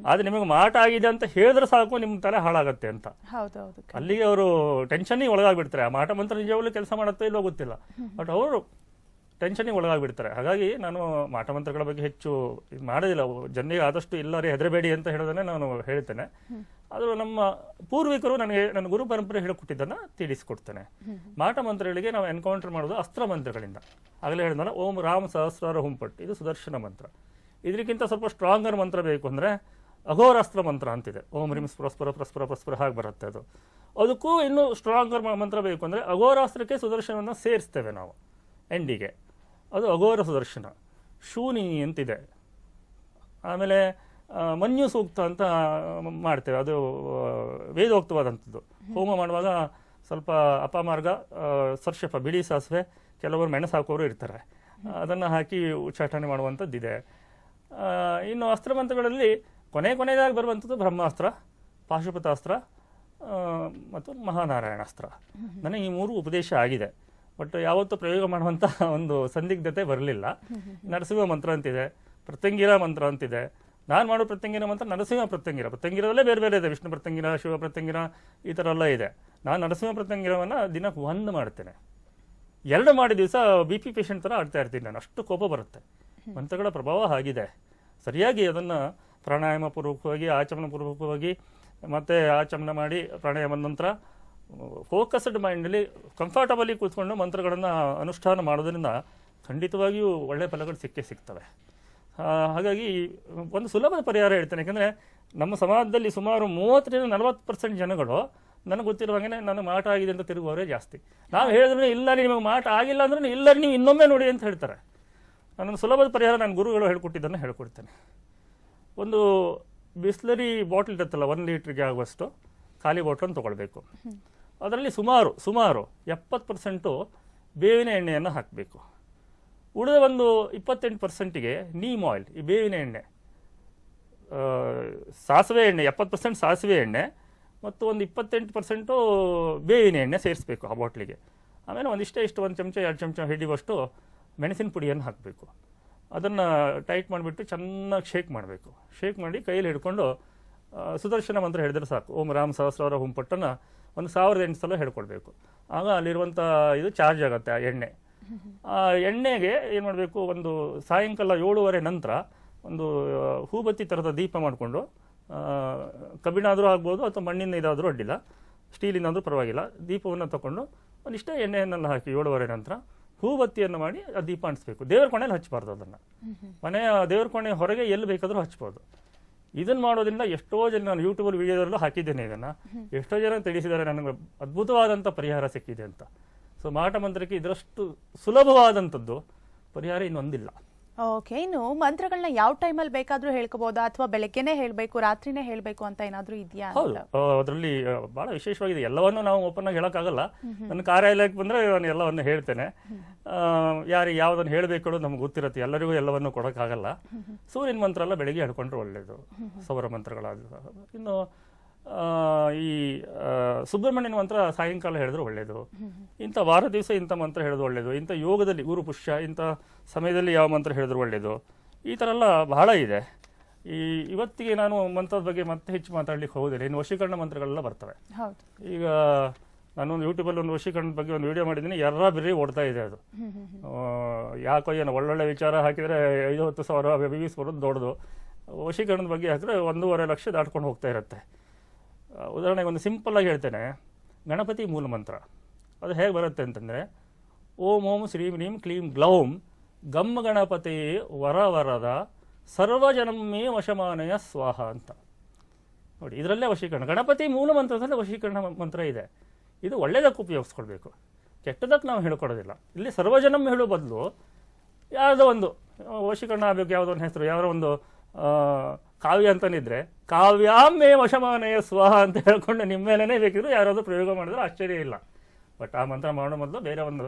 ಆದ್ರೆ ನಿಮಗೆ ಮಾಟ ಆಗಿದೆ ಅಂತ ಹೇಳಿದ್ರೆ ಸಾಕು ನಿಮ್ಮ ತಲೆ ಹಾಳಾಗತ್ತೆ ಅಂತ. ಅಲ್ಲಿಗೆ ಅವರು ಟೆನ್ಷನ್ಗೆ ಒಳಗಾಗ್ಬಿಡ್ತಾರೆ. ಆ ಮಾಟ ಮಂತ್ರ ನಿಜವಾಗ್ಲೂ ಕೆಲಸ ಮಾಡುತ್ತೋ ಇಲ್ವೋ ಗೊತ್ತಿಲ್ಲ, ಬಟ್ ಅವರು ಟೆನ್ಷನ್ಗೆ ಒಳಗಾಗ್ಬಿಡ್ತಾರೆ. ಹಾಗಾಗಿ ನಾನು ಮಾಟ ಮಂತ್ರಗಳ ಬಗ್ಗೆ ಹೆಚ್ಚು ಇದು ಮಾಡೋದಿಲ್ಲ. ಜನರಿಗೆ ಆದಷ್ಟು ಎಲ್ಲರೂ ಹೆದರಬೇಡಿ ಅಂತ ಹೇಳೋದನ್ನೇ ನಾನು ಹೇಳ್ತೇನೆ. ಆದರೂ ನಮ್ಮ ಪೂರ್ವಿಕರು ನನ್ನ ಗುರು ಪರಂಪರೆ ಹೇಳಿಕೊಟ್ಟಿದ್ದನ್ನು ತಿಳಿಸಿಕೊಡ್ತೇನೆ. ಮಾಟ ಮಂತ್ರಗಳಿಗೆ ನಾವು ಎನ್ಕೌಂಟರ್ ಮಾಡೋದು ಅಸ್ತ್ರ ಮಂತ್ರಗಳಿಂದ. ಆಗಲೇ ಹೇಳಿದ್ನಲ್ಲ, ಓಂ ರಾಮ್ ಸಹಸ್ರಾರ ಹುಂಪಟ್, ಇದು ಸುದರ್ಶನ ಮಂತ್ರ. ಇದಕ್ಕಿಂತ ಸ್ವಲ್ಪ ಸ್ಟ್ರಾಂಗರ್ ಮಂತ್ರ ಬೇಕು ಅಂದರೆ ಅಘೋರಾಸ್ತ್ರ ಮಂತ್ರ ಅಂತಿದೆ. ಓಂ ರೀಂ ಸ್ಪುರಸ್ಪುರ ಪ್ರಸ್ಪುರ ಪ್ರಸ್ಪುರ ಹಾಗೆ ಬರುತ್ತೆ ಅದು. ಅದಕ್ಕೂ ಇನ್ನೂ ಸ್ಟ್ರಾಂಗರ್ ಮಂತ್ರ ಬೇಕು ಅಂದರೆ ಅಘೋರಾಸ್ತ್ರಕ್ಕೆ ಸುದರ್ಶನವನ್ನು ಸೇರಿಸ್ತೇವೆ ನಾವು ಎಂಡಿಗೆ. ಅದು ಅಘೋರ ಸುದರ್ಶನ. ಶೂನಿ ಅಂತಿದೆ. ಆಮೇಲೆ ಮನ್ಯು ಸೂಕ್ತ ಅಂತ ಮಾಡ್ತೇವೆ, ಅದು ವೇದೋಕ್ತವಾದಂಥದ್ದು. ಹೋಮ ಮಾಡುವಾಗ ಸ್ವಲ್ಪ ಅಪಮಾರ್ಗ, ಸರ್ಷಪ, ಬಿಳಿ ಸಾಸಿವೆ, ಕೆಲವರು ಮೆಣಸು ಹಾಕೋರು ಇರ್ತಾರೆ, ಅದನ್ನು ಹಾಕಿ ಉಚ್ಚಾಟನೆ ಮಾಡುವಂಥದ್ದಿದೆ. ಇನ್ನು ಅಸ್ತ್ರಮಂತ್ರಗಳಲ್ಲಿ ಕೊನೆಯದಾಗಿ ಬರುವಂಥದ್ದು ಬ್ರಹ್ಮಾಸ್ತ್ರ, ಪಾಶುಪತಾಸ್ತ್ರ ಮತ್ತು ಮಹಾನಾರಾಯಣಾಸ್ತ್ರ. ನನಗೆ ಈ 3 ಉಪದೇಶ ಆಗಿದೆ, ಬಟ್ ಯಾವತ್ತೂ ಪ್ರಯೋಗ ಮಾಡುವಂಥ ಒಂದು ಸಂದಿಗ್ಧತೆ ಬರಲಿಲ್ಲ. ನರಸಿಂಹ ಮಂತ್ರ ಅಂತಿದೆ, ಪ್ರತ್ಯಂಗಿರ ಮಂತ್ರ ಅಂತಿದೆ. ನಾನು ಮಾಡೋ ಪ್ರತ್ಯಂಗಿರ ಮಂತ್ರ ನರಸಿಂಹ ಪ್ರತ್ಯಂಗಿರದಲ್ಲೇ ಬೇರೆ ಬೇರೆ ಇದೆ, ವಿಷ್ಣು ಪ್ರತ್ಯಂಗಿರ, ಶಿವ ಪ್ರತ್ಯಂಗಿರ, ಈ ಥರ ಎಲ್ಲ ಇದೆ. ನಾನು ನರಸಿಂಹ ಪ್ರತ್ಯಂಗಿರವನ್ನು ದಿನಕ್ಕೆ 1 ಮಾಡ್ತೇನೆ. 2 ಮಾಡಿದ ದಿವಸ BP ಪೇಷಂಟ್ ಥರ ಆಡ್ತಾ ಇರ್ತೀನಿ ನಾನು, ಅಷ್ಟು ಕೋಪ ಬರುತ್ತೆ. ಮಂತ್ರಗಳ ಪ್ರಭಾವ ಆಗಿದೆ. ಸರಿಯಾಗಿ ಅದನ್ನು ಪ್ರಾಣಾಯಾಮ ಪೂರ್ವಕವಾಗಿ, ಆಚಮನ ಪೂರ್ವಕವಾಗಿ, ಮತ್ತು ಆಚಮನ ಮಾಡಿ ಪ್ರಾಣಾಯಾಮ ನಂತರ ಫೋಕಸ್ಡ್ ಮೈಂಡಲ್ಲಿ ಕಂಫರ್ಟಬಲಿ ಕೂತ್ಕೊಂಡು ಮಂತ್ರಗಳನ್ನು ಅನುಷ್ಠಾನ ಮಾಡೋದ್ರಿಂದ ಖಂಡಿತವಾಗಿಯೂ ಒಳ್ಳೆಯ ಫಲಗಳು ಸಿಗ್ತವೆ. ಹಾಗಾಗಿ ಒಂದು ಸುಲಭದ ಪರಿಹಾರ ಹೇಳ್ತೇನೆ. ಯಾಕಂದರೆ ನಮ್ಮ ಸಮಾಜದಲ್ಲಿ ಸುಮಾರು 30-40% ಜನಗಳು ನನಗೆ ಗೊತ್ತಿರುವಾಗೆ ನನಗೆ ಮಾಟ ಆಗಿದೆ ಅಂತ ತಿರುಗುವವರೇ ಜಾಸ್ತಿ. ನಾವು ಹೇಳಿದ್ರೆ ಇಲ್ಲ ನಿಮಗೆ ಮಾಟ ಆಗಿಲ್ಲ ಅಂದ್ರೆ ಇಲ್ಲ ನೀವು ಇನ್ನೊಮ್ಮೆ ನೋಡಿ ಅಂತ ಹೇಳ್ತಾರೆ. ನಾನೊಂದು ಸುಲಭದ ಪರಿಹಾರ ನನ್ನ ಗುರುಗಳು ಹೇಳ್ಕೊಟ್ಟಿದ್ದನ್ನು ಹೇಳ್ಕೊಡ್ತೇನೆ. ಒಂದು ಬಿಸ್ಲರಿ ಬಾಟ್ಲ್ ಇರುತ್ತಲ್ಲ 1 ಲೀಟ್ರಿಗೆ ಆಗುವಷ್ಟು ಖಾಲಿ ಬಾಟ್ಲನ್ನು ತೊಗೊಳ್ಬೇಕು. ಅದರಲ್ಲಿ ಸುಮಾರು 70% ಬೇವಿನ ಎಣ್ಣೆಯನ್ನು ಹಾಕಬೇಕು. ಉಳಿದ ಒಂದು 28%ಗೆ ನೀಮ್ ಆಯಿಲ್, ಈ ಬೇವಿನ ಎಣ್ಣೆ, ಸಾಸಿವೆ ಎಣ್ಣೆ 70% ಸಾಸಿವೆ ಎಣ್ಣೆ ಮತ್ತು ಒಂದು 28% ಬೇವಿನ ಎಣ್ಣೆ ಸೇರಿಸಬೇಕು ಆ ಬಾಟ್ಲಿಗೆ. ಆಮೇಲೆ ಒಂದು ಚಮಚ 2 ಚಮಚ ಹಿಡಿಯುವಷ್ಟು ಮೆಣಸಿನ ಪುಡಿಯನ್ನು ಹಾಕಬೇಕು. ಅದನ್ನು ಟೈಟ್ ಮಾಡಿಬಿಟ್ಟು ಚೆನ್ನಾಗಿ ಶೇಕ್ ಮಾಡಬೇಕು. ಶೇಕ್ ಮಾಡಿ ಕೈಯಲ್ಲಿ ಹಿಡ್ಕೊಂಡು ಸುದರ್ಶನ ಮಂತ್ರ ಹೇಳಿದ್ರೆ ಸಾಕು. ಓಂ ರಾಮ್ ಸಹಸ್ರವರ ಹುಂಪಟ್ಟನ್ನು 1008 ಸಲ ಹೇಳ್ಕೊಳ್ಬೇಕು. ಆಗ ಅಲ್ಲಿರುವಂಥ ಇದು ಚಾರ್ಜ್ ಆಗುತ್ತೆ ಆ ಎಣ್ಣೆ. ಆ ಎಣ್ಣೆಗೆ ಏನು ಮಾಡಬೇಕು, ಒಂದು ಸಾಯಂಕಾಲ 7:30 ನಂತರ ಒಂದು ಹೂಬತ್ತಿ ಥರದ ದೀಪ ಮಾಡಿಕೊಂಡು, ಕಬ್ಬಿಣಾದರೂ ಆಗ್ಬೋದು ಅಥವಾ ಮಣ್ಣಿನ ಇದಾದರೂ ಅಡ್ಡಿಲ್ಲ, ಸ್ಟೀಲಿನಾದರೂ ಪರವಾಗಿಲ್ಲ, ದೀಪವನ್ನು ತಗೊಂಡು ಒಂದಿಷ್ಟೇ ಎಣ್ಣೆಯನ್ನೆಲ್ಲ ಹಾಕಿ 7:30 ನಂತರ ಹೂಬತ್ತಿಯನ್ನು ಮಾಡಿ ಆ ದೀಪ ಅಂಟಿಸ್ಬೇಕು. ದೇವರ ಕೋಣೆಯಲ್ಲಿ ಹಚ್ಚಬಾರ್ದು. ಅದನ್ನು ಮನೆಯ ದೇವರ ಕೋಣೆ ಹೊರಗೆ ಎಲ್ಲಿ ಬೇಕಾದರೂ ಹಚ್ಬೋದು. ಇದನ್ನು ಮಾಡೋದ್ರಿಂದ ಎಷ್ಟೋ ಜನ, ನಾನು ಯೂಟ್ಯೂಬಲ್ಲಿ ವಿಡಿಯೋದಲ್ಲೂ ಹಾಕಿದ್ದೇನೆ ಇದನ್ನು, ಎಷ್ಟೋ ಜನ ತಿಳಿಸಿದ್ದಾರೆ ನನಗೆ ಅದ್ಭುತವಾದಂಥ ಪರಿಹಾರ ಸಿಕ್ಕಿದೆ ಅಂತ. ಸೊ ಮಾಟ ಮಂತ್ರಕ್ಕೆ ಇದರಷ್ಟು ಸುಲಭವಾದಂಥದ್ದು ಪರಿಹಾರ ಇನ್ನೊಂದಿಲ್ಲ. ಓಕೆ, ಇನ್ನು ಮಂತ್ರಗಳನ್ನ ಯಾವ ಟೈಮಲ್ಲಿ ಬೇಕಾದ್ರೂ ಹೇಳ್ಕೋಬಹುದಾ ಅಥವಾ ಬೆಳಗ್ಗೆನೇ ಹೇಳಬೇಕು, ರಾತ್ರಿನೇ ಹೇಳಬೇಕು ಅಂತ ಏನಾದರೂ ಇದೆಯಾ? ಹೌದು, ಅದರಲ್ಲಿ ಬಹಳ ವಿಶೇಷವಾಗಿದೆ. ಎಲ್ಲವನ್ನು ನಾವು ಓಪನ್ ಆಗಿ ಹೇಳೋಕ್ಕಾಗಲ್ಲ. ನನ್ನ ಕಾರ್ಯಾಲಯಕ್ಕೆ ಬಂದರೆ ನಾನು ಎಲ್ಲವನ್ನು ಹೇಳ್ತೇನೆ. ಯಾರಿಗೆ ಯಾವುದನ್ನು ಹೇಳಬೇಕು ಅನ್ನೋದು ನಮ್ಗೆ ಗೊತ್ತಿರುತ್ತೆ. ಎಲ್ಲರಿಗೂ ಎಲ್ಲವನ್ನು ಕೊಡೋಕ್ಕಾಗಲ್ಲ. ಸೂರ್ಯನ ಮಂತ್ರ ಎಲ್ಲ ಬೆಳಗ್ಗೆ ಹೇಳ್ಕೊಂಡ್ರೆ ಒಳ್ಳೆಯದು, ಸೌರ ಮಂತ್ರಗಳಾದ. ಇನ್ನು ಈ ಸುಬ್ರಹ್ಮಣ್ಯನ ಮಂತ್ರ ಸಾಯಂಕಾಲ ಹೇಳಿದ್ರೆ ಒಳ್ಳೆಯದು. ಇಂಥ ವಾರ ದಿವಸ ಇಂಥ ಮಂತ್ರ ಹೇಳಿದ್ರು ಒಳ್ಳೆಯದು. ಇಂಥ ಯೋಗದಲ್ಲಿ ಗುರು ಪುಷ್ಯ ಇಂಥ ಸಮಯದಲ್ಲಿ ಯಾವ ಮಂತ್ರ ಹೇಳಿದ್ರು ಒಳ್ಳೆಯದು. ಈ ಥರ ಎಲ್ಲ ಬಹಳ ಇದೆ. ಇವತ್ತಿಗೆ ನಾನು ಮಂತ್ರದ ಬಗ್ಗೆ ಮತ್ತೆ ಹೆಚ್ಚು ಮಾತಾಡ್ಲಿಕ್ಕೆ ಹೋಗೋದಿಲ್ಲ. ಇನ್ನು ವಶೀಕರಣ ಮಂತ್ರಗಳೆಲ್ಲ ಬರ್ತವೆ. ಈಗ ನಾನೊಂದು ಯೂಟ್ಯೂಬಲ್ಲಿ ಒಂದು ವಶೀಕರಣದ ಬಗ್ಗೆ ಒಂದು ವಿಡಿಯೋ ಮಾಡಿದ್ದೀನಿ, ಬಿರ್ರಿ ಓಡ್ತಾ ಇದೆ ಅದು. ಯಾಕೋ ಏನೋ ಒಳ್ಳೊಳ್ಳೆ ವಿಚಾರ ಹಾಕಿದರೆ 5-10 ಸಾವಿರ ವ್ಯೂಸ್ ಬರೋದು ದೊಡ್ಡದು. ವಶೀಕರಣದ ಬಗ್ಗೆ ಹಾಕಿದ್ರೆ 1.5 ಲಕ್ಷ ದಾಟ್ಕೊಂಡು ಹೋಗ್ತಾ ಇರುತ್ತೆ. ಉದಾಹರಣೆಗೆ ಒಂದು ಸಿಂಪಲ್ ಆಗಿ ಹೇಳ್ತೇನೆ, ಗಣಪತಿ ಮೂಲ ಮಂತ್ರ ಅದು ಹೇಗೆ ಬರುತ್ತೆ ಅಂತಂದರೆ, ಓಂ ಓಂ ಶ್ರೀಂ ಹ್ರೀಂ ಕ್ಲೀಂ ಗ್ಲೌಂ ಗಮ್ಮ ಗಣಪತಿ ವರದ ಸರ್ವಜನಮೇ ವಶಮಾನಯ ಸ್ವಾಹ ಅಂತ ನೋಡಿ. ಇದರಲ್ಲೇ ವಶೀಕರಣ, ಗಣಪತಿ ಮೂಲ ಮಂತ್ರದಲ್ಲೇ ವಶೀಕರಣ ಮಂತ್ರ ಇದೆ. ಇದು ಒಳ್ಳೆಯದಕ್ಕೆ ಉಪಯೋಗಿಸ್ಕೊಳ್ಬೇಕು, ಕೆಟ್ಟದಕ್ಕೆ ನಾವು ಹೇಳ್ಕೊಡೋದಿಲ್ಲ. ಇಲ್ಲಿ ಸರ್ವಜನಂ ಹೇಳೋ ಬದಲು ಯಾವುದೋ ಒಂದು ವಶೀಕರಣ ಆಗಬೇಕು, ಯಾವುದೋ ಒಂದು ಹೆಸರು, ಯಾವುದೋ ಒಂದು ಕಾವ್ಯ ಅಂತನಿದ್ರೆ ಕಾವ್ಯಾಮೇ ವಶಮಾನಯ ಸ್ವಾಹ ಅಂತ ಹೇಳ್ಕೊಂಡು ನಿಮ್ಮ ಮೇಲೇ ಬೇಕಿದ್ರು ಯಾರಾದರೂ ಪ್ರಯೋಗ ಮಾಡಿದ್ರೆ ಆಶ್ಚರ್ಯ ಇಲ್ಲ. ಬಟ್ ಆ ಮಂತ್ರ ಮಾಡೋ ಮೊದಲು ಬೇರೆ ಒಂದು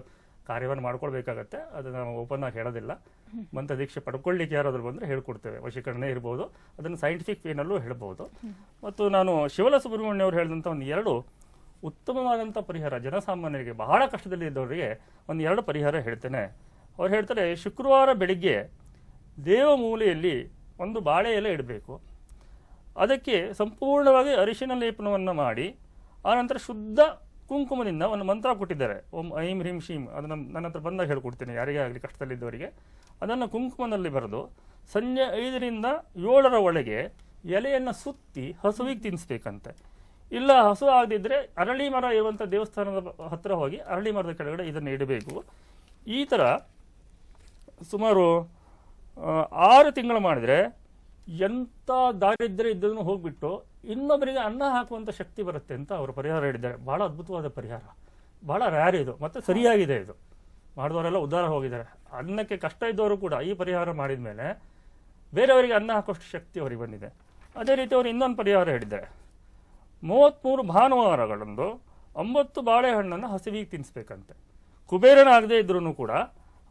ಕಾರ್ಯವನ್ನು ಮಾಡ್ಕೊಳ್ಬೇಕಾಗತ್ತೆ. ಅದು ನಾವು ಓಪನ್ ಆಗಿ ಹೇಳೋದಿಲ್ಲ. ಮಂತ್ರ ದೀಕ್ಷೆ ಪಡ್ಕೊಳ್ಳಿಕ್ಕೆ ಯಾರಾದರೂ ಬಂದರೆ ಹೇಳ್ಕೊಡ್ತೇವೆ. ವಶೀಕರಣ ಇರ್ಬೋದು, ಅದನ್ನು ಸೈಂಟಿಫಿಕ್ ವೇನಲ್ಲೂ ಹೇಳ್ಬೋದು. ಮತ್ತು ನಾನು ಶಿವಲ ಸುಬ್ರಹ್ಮಣ್ಯ ಅವರು ಹೇಳಿದಂಥ 2 ಉತ್ತಮವಾದಂಥ ಪರಿಹಾರ, ಜನಸಾಮಾನ್ಯರಿಗೆ ಬಹಳ ಕಷ್ಟದಲ್ಲಿ ಇದ್ದವರಿಗೆ 2 ಪರಿಹಾರ ಹೇಳ್ತೇನೆ. ಅವ್ರು ಹೇಳ್ತಾರೆ, ಶುಕ್ರವಾರ ಬೆಳಿಗ್ಗೆ ದೇವಮೂಲೆಯಲ್ಲಿ ಒಂದು ಬಾಳೆ ಎಲೆ ಇಡಬೇಕು. ಅದಕ್ಕೆ ಸಂಪೂರ್ಣವಾಗಿ ಅರಿಶಿನ ಲೇಪನವನ್ನು ಮಾಡಿ, ಆನಂತರ ಶುದ್ಧ ಕುಂಕುಮದಿಂದ ಒಂದು ಮಂತ್ರ ಕೊಟ್ಟಿದ್ದಾರೆ, ಓಂ ಐಂ ಹ್ರೀಂ ಶೀಂ. ಅದನ್ನು ನನ್ನ ಹತ್ರ ಬಂದಾಗ ಹೇಳ್ಕೊಡ್ತೀನಿ, ಯಾರಿಗೇ ಆಗಲಿ ಕಷ್ಟದಲ್ಲಿದ್ದವರಿಗೆ. ಅದನ್ನು ಕುಂಕುಮದಲ್ಲಿ ಬರೆದು ಸಂಜೆ 5ರಿಂದ 7 ಒಳಗೆ ಎಲೆಯನ್ನು ಸುತ್ತಿ ಹಸುವಿಗೆ ತಿನ್ನಿಸ್ಬೇಕಂತೆ. ಇಲ್ಲ ಹಸು ಆಗದಿದ್ದರೆ ಅರಳಿ ಮರ ಇರುವಂಥ ದೇವಸ್ಥಾನದ ಹತ್ತಿರ ಹೋಗಿ ಅರಳಿ ಮರದ ಕೆಳಗಡೆ ಇದನ್ನು ಇಡಬೇಕು. ಈ ಥರ ಸುಮಾರು 6 ತಿಂಗಳು ಮಾಡಿದರೆ ಎಂಥ ದಾರಿದ್ರ್ಯ ಇದ್ದದನ್ನು ಹೋಗಿಬಿಟ್ಟು ಇನ್ನೊಬ್ಬರಿಗೆ ಅನ್ನ ಹಾಕುವಂಥ ಶಕ್ತಿ ಬರುತ್ತೆ ಅಂತ ಅವರು ಪರಿಹಾರ ಹೇಳಿದ್ದಾರೆ. ಭಾಳ ಅದ್ಭುತವಾದ ಪರಿಹಾರ, ಭಾಳ ರ್ಯಾರ್ ಇದು, ಮತ್ತು ಸರಿಯಾಗಿದೆ. ಇದು ಮಾಡಿದವರೆಲ್ಲ ಉದ್ಧಾರ ಹೋಗಿದ್ದಾರೆ. ಅನ್ನಕ್ಕೆ ಕಷ್ಟ ಇದ್ದವರು ಕೂಡ ಈ ಪರಿಹಾರ ಮಾಡಿದ ಮೇಲೆ ಬೇರೆಯವರಿಗೆ ಅನ್ನ ಹಾಕೋಷ್ಟು ಶಕ್ತಿ ಅವರಿಗೆ ಬಂದಿದೆ. ಅದೇ ರೀತಿ ಅವರು ಇನ್ನೊಂದು ಪರಿಹಾರ ಹೇಳಿದ್ದಾರೆ, 33 ಭಾನುವಾರಗಳಂದು 9 ಬಾಳೆಹಣ್ಣನ್ನು ಹಸುವಿಗೆ ತಿನ್ನಿಸ್ಬೇಕಂತೆ. ಕುಬೇರನಾಗದೇ ಇದ್ರೂ ಕೂಡ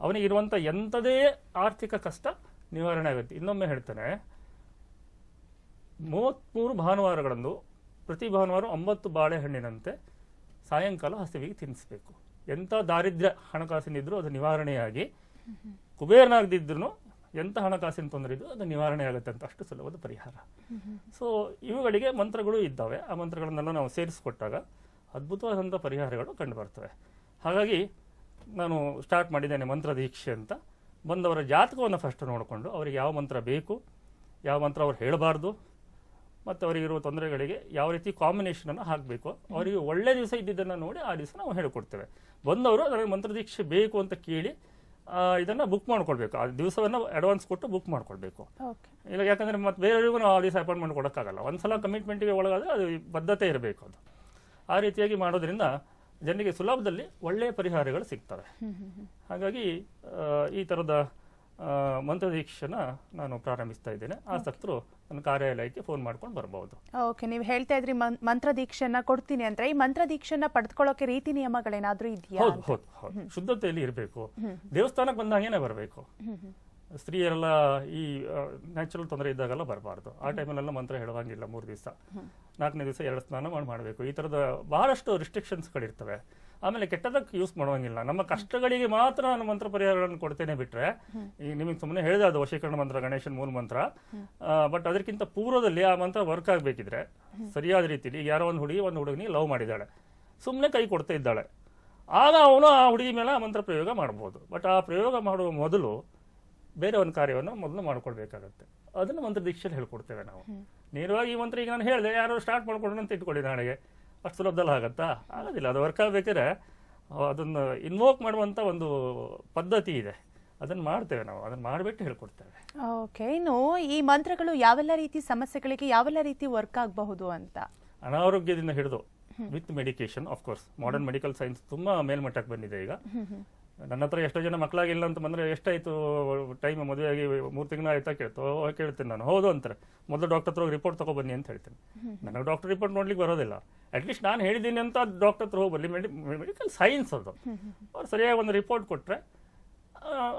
ಅವನಿಗಿರುವಂಥ ಎಂಥದೇ ಆರ್ಥಿಕ ಕಷ್ಟ ನಿವಾರಣೆ ಆಗುತ್ತೆ. ಇನ್ನೊಮ್ಮೆ ಹೇಳ್ತಾನೆ, 33 ಭಾನುವಾರಗಳಂದು ಪ್ರತಿ ಭಾನುವಾರ 9 ಬಾಳೆಹಣ್ಣಿನಂತೆ ಸಾಯಂಕಾಲ ಹಸಿವಿಗೆ ತಿನ್ನಿಸ್ಬೇಕು. ಎಂಥ ದಾರಿದ್ರ್ಯ ಹಣಕಾಸಿನಿದ್ರೂ ಅದು ನಿವಾರಣೆಯಾಗಿ, ಕುಬೇರನಾಗದಿದ್ರೂ ಎಂಥ ಹಣಕಾಸಿನ ತೊಂದರೆ ಇದ್ದು ಅದು ನಿವಾರಣೆ ಆಗುತ್ತೆ ಅಂತ ಅಷ್ಟು ಸುಲಭದ ಪರಿಹಾರ. ಸೊ ಇವುಗಳಿಗೆ ಮಂತ್ರಗಳು ಇದ್ದಾವೆ. ಆ ಮಂತ್ರಗಳನ್ನೆಲ್ಲ ನಾವು ಸೇರಿಸ್ಕೊಟ್ಟಾಗ ಅದ್ಭುತವಾದಂಥ ಪರಿಹಾರಗಳು ಕಂಡು ಬರ್ತವೆ. ಹಾಗಾಗಿ ನಾನು ಸ್ಟಾರ್ಟ್ ಮಾಡಿದ್ದೇನೆ ಮಂತ್ರ ದೀಕ್ಷೆ ಅಂತ. ಬಂದವರ ಜಾತಕವನ್ನು ಫಸ್ಟ್ ನೋಡಿಕೊಂಡು ಅವರಿಗೆ ಯಾವ ಮಂತ್ರ ಬೇಕು, ಯಾವ ಮಂತ್ರ ಅವ್ರು ಹೇಳಬಾರ್ದು, ಮತ್ತು ಅವರಿಗಿರುವ ತೊಂದರೆಗಳಿಗೆ ಯಾವ ರೀತಿ ಕಾಂಬಿನೇಷನನ್ನು ಹಾಕಬೇಕು, ಅವರಿಗೆ ಒಳ್ಳೆ ದಿವಸ ಇದ್ದಿದ್ದನ್ನು ನೋಡಿ ಆ ದಿವಸ ನಾವು ಹೇಳಿಕೊಡ್ತೇವೆ. ಬಂದವರು ನನಗೆ ಮಂತ್ರದೀಕ್ಷೆ ಬೇಕು ಅಂತ ಕೇಳಿ ಇದನ್ನು ಬುಕ್ ಮಾಡ್ಕೊಳ್ಬೇಕು. ಆ ದಿವಸವನ್ನು ಅಡ್ವಾನ್ಸ್ ಕೊಟ್ಟು ಬುಕ್ ಮಾಡ್ಕೊಳ್ಬೇಕು. ಇಲ್ಲ, ಯಾಕಂದರೆ ಮತ್ತೆ ಬೇರೆಯವರಿಗೂ ನಾವು ಆ ದಿವಸ ಅಪಾಯಿಂಟ್ಮೆಂಟ್ ಕೊಡೋಕ್ಕಾಗಲ್ಲ. ಒಂದ್ಸಲ ಕಮಿಟ್ಮೆಂಟ್ಗೆ ಒಳಗಾದರೆ ಅದು ಬದ್ಧತೆ ಇರಬೇಕು. ಅದು ಆ ರೀತಿಯಾಗಿ ಮಾಡೋದ್ರಿಂದ ಜನರಿಗೆ ಸುಲಭದಲ್ಲಿ ಒಳ್ಳೆಯ ಪರಿಹಾರಗಳು ಸಿಗ್ತವೆ. ಹಾಗಾಗಿ ಈ ಥರದ ಮಂತ್ರದೀಕ್ಷೆನ ನಾನು ಪ್ರಾರಂಭಿಸ್ತಾ ಇದ್ದೇನೆ. ಆಸಕ್ತರು ನನ್ನ ಕಾರ್ಯಾಲಯಕ್ಕೆ ಫೋನ್ ಮಾಡ್ಕೊಂಡು ಬರ್ಬೋದು. ಓಕೆ, ನೀವು ಹೇಳ್ತಾ ಇದ್ರಿ ಮಂತ್ರ ದೀಕ್ಷೆಯನ್ನ ಕೊಡ್ತೀನಿ ಅಂದ್ರೆ, ಈ ಮಂತ್ರ ದೀಕ್ಷೆಯನ್ನ ಪಡೆದುಕೊಳ್ಳೋಕೆ ರೀತಿ ನಿಯಮಗಳೇನಾದ್ರೂ ಇದೆಯಾ? ಹೌದು ಹೌದು ಹೌದು, ಶುದ್ಧತೆಯಲ್ಲಿ ಇರಬೇಕು. ದೇವಸ್ಥಾನಕ್ಕೆ ಬಂದಾಗೇನೆ ಬರಬೇಕು. ಸ್ತ್ರೀಯರೆಲ್ಲ ಈ ನ್ಯಾಚುರಲ್ ತೊಂದರೆ ಇದ್ದಾಗೆಲ್ಲ ಬರಬಾರ್ದು. ಆ ಟೈಮಲ್ಲೆಲ್ಲ ಮಂತ್ರ ಹೇಳುವಂಗಿಲ್ಲ. 3 ದಿವಸ, 4ನೇ ದಿವಸ 2 ಸ್ನಾನ ಮಾಡಬೇಕು. ಈ ಥರದ ಬಹಳಷ್ಟು ರಿಸ್ಟ್ರಿಕ್ಷನ್ಸ್ಗಳಿರ್ತವೆ. ಆಮೇಲೆ ಕೆಟ್ಟದಕ್ಕೆ ಯೂಸ್ ಮಾಡುವಂಗಿಲ್ಲ. ನಮ್ಮ ಕಷ್ಟಗಳಿಗೆ ಮಾತ್ರ ನಾನು ಮಂತ್ರ ಪರಿಹಾರಗಳನ್ನು ಕೊಡ್ತೇನೆ ಬಿಟ್ರೆ, ಈಗ ನಿಮಗೆ ಸುಮ್ಮನೆ ಹೇಳಿದೆ ಅದು ವಶೀಕರಣ ಮಂತ್ರ, ಗಣೇಶನ್ ಮೂಲ ಮಂತ್ರ. ಬಟ್ ಅದಕ್ಕಿಂತ ಪೂರ್ವದಲ್ಲಿ ಆ ಮಂತ್ರ ವರ್ಕ್ ಆಗಬೇಕಿದ್ರೆ ಸರಿಯಾದ ರೀತಿಯಲ್ಲಿ, ಈಗ ಯಾರೋ ಒಂದು ಹುಡುಗನಿಗೆ ಲವ್ ಮಾಡಿದ್ದಾಳೆ, ಸುಮ್ಮನೆ ಕೈ ಕೊಡ್ತಾ ಇದ್ದಾಳೆ, ಆಗ ಅವನು ಆ ಹುಡುಗಿ ಮೇಲೆ ಆ ಮಂತ್ರ ಪ್ರಯೋಗ ಮಾಡ್ಬೋದು. ಬಟ್ ಆ ಪ್ರಯೋಗ ಮಾಡುವ ಮೊದಲು ಬೇರೆ ಒಂದು ಕಾರ್ಯವನ್ನು ಮೊದಲು ಮಾಡ್ಕೊಳ್ಬೇಕಾಗತ್ತೆ. ಅದನ್ನು ಮಂತ್ರ ದೀಕ್ಷೆಯಲ್ಲಿ ಹೇಳ್ಕೊಡ್ತೇವೆ ನಾವು. ನೇರವಾಗಿ ಈ ಮಂತ್ರ ಈಗ ನಾನು ಹೇಳಿದೆ, ಯಾರು ಸ್ಟಾರ್ಟ್ ಮಾಡ್ಕೊಡೋಣ ಅಂತ ಇಟ್ಕೊಳ್ಳಿ, ನಾಳೆಗೆ ಅಷ್ಟು ಸುಲಭದಲ್ಲಿ ಆಗುತ್ತಾ? ಆಗೋದಿಲ್ಲ. ಅದು ವರ್ಕ್ ಆಗಬೇಕಾದ್ರೆ ಅದನ್ನು ಇನ್ವೋಕ್ ಮಾಡುವಂಥ ಒಂದು ಪದ್ಧತಿ ಇದೆ. ಅದನ್ನು ಮಾಡ್ತೇವೆ ನಾವು, ಅದನ್ನು ಮಾಡಿಬಿಟ್ಟು ಹೇಳ್ಕೊಡ್ತೇವೆ. ಓಕೆ, ಇನ್ನು ಈ ಮಂತ್ರಗಳು ಯಾವೆಲ್ಲ ರೀತಿ ಸಮಸ್ಯೆಗಳಿಗೆ ಯಾವೆಲ್ಲ ರೀತಿ ವರ್ಕ್ ಆಗಬಹುದು ಅಂತ? ಅನಾರೋಗ್ಯದಿಂದ ಹಿಡಿದು with medication, of course modern medical science ತುಂಬ ಮೇಲ್ಮಟ್ಟಕ್ಕೆ ಬಂದಿದೆ ಈಗ. ನನ್ನ ಹತ್ರ ಎಷ್ಟೋ ಜನ ಮಕ್ಕಳಾಗಿಲ್ಲ ಅಂತ ಬಂದರೆ, ಎಷ್ಟಾಯಿತು ಟೈಮ್ ಮದುವೆಯಾಗಿ 3 ತಿಂಗಳು ಆಯ್ತಾ ಕೇಳ್ತೇನೆ ನಾನು. ಹೌದು ಅಂತಾರೆ. ಮೊದಲು ಡಾಕ್ಟರ್ ಹತ್ರ ಹೋಗಿ ರಿಪೋರ್ಟ್ ತೊಗೊಬನ್ನಿ ಅಂತ ಹೇಳ್ತೀನಿ. ನನಗೆ ಡಾಕ್ಟರ್ ರಿಪೋರ್ಟ್ ನೋಡ್ಲಿಕ್ಕೆ ಬರೋದಿಲ್ಲ. ಅಟ್ಲೀಸ್ಟ್ ನಾನು ಹೇಳಿದ್ದೀನಿ ಅಂತ ಡಾಕ್ಟರ್ ಹತ್ರ ಹೋಗಿ ಬರಲಿ. ಮೆಡಿಕಲ್ ಸೈನ್ಸ್ ಅದು. ಅವ್ರು ಸರಿಯಾಗಿ ಒಂದು ರಿಪೋರ್ಟ್ ಕೊಟ್ಟರೆ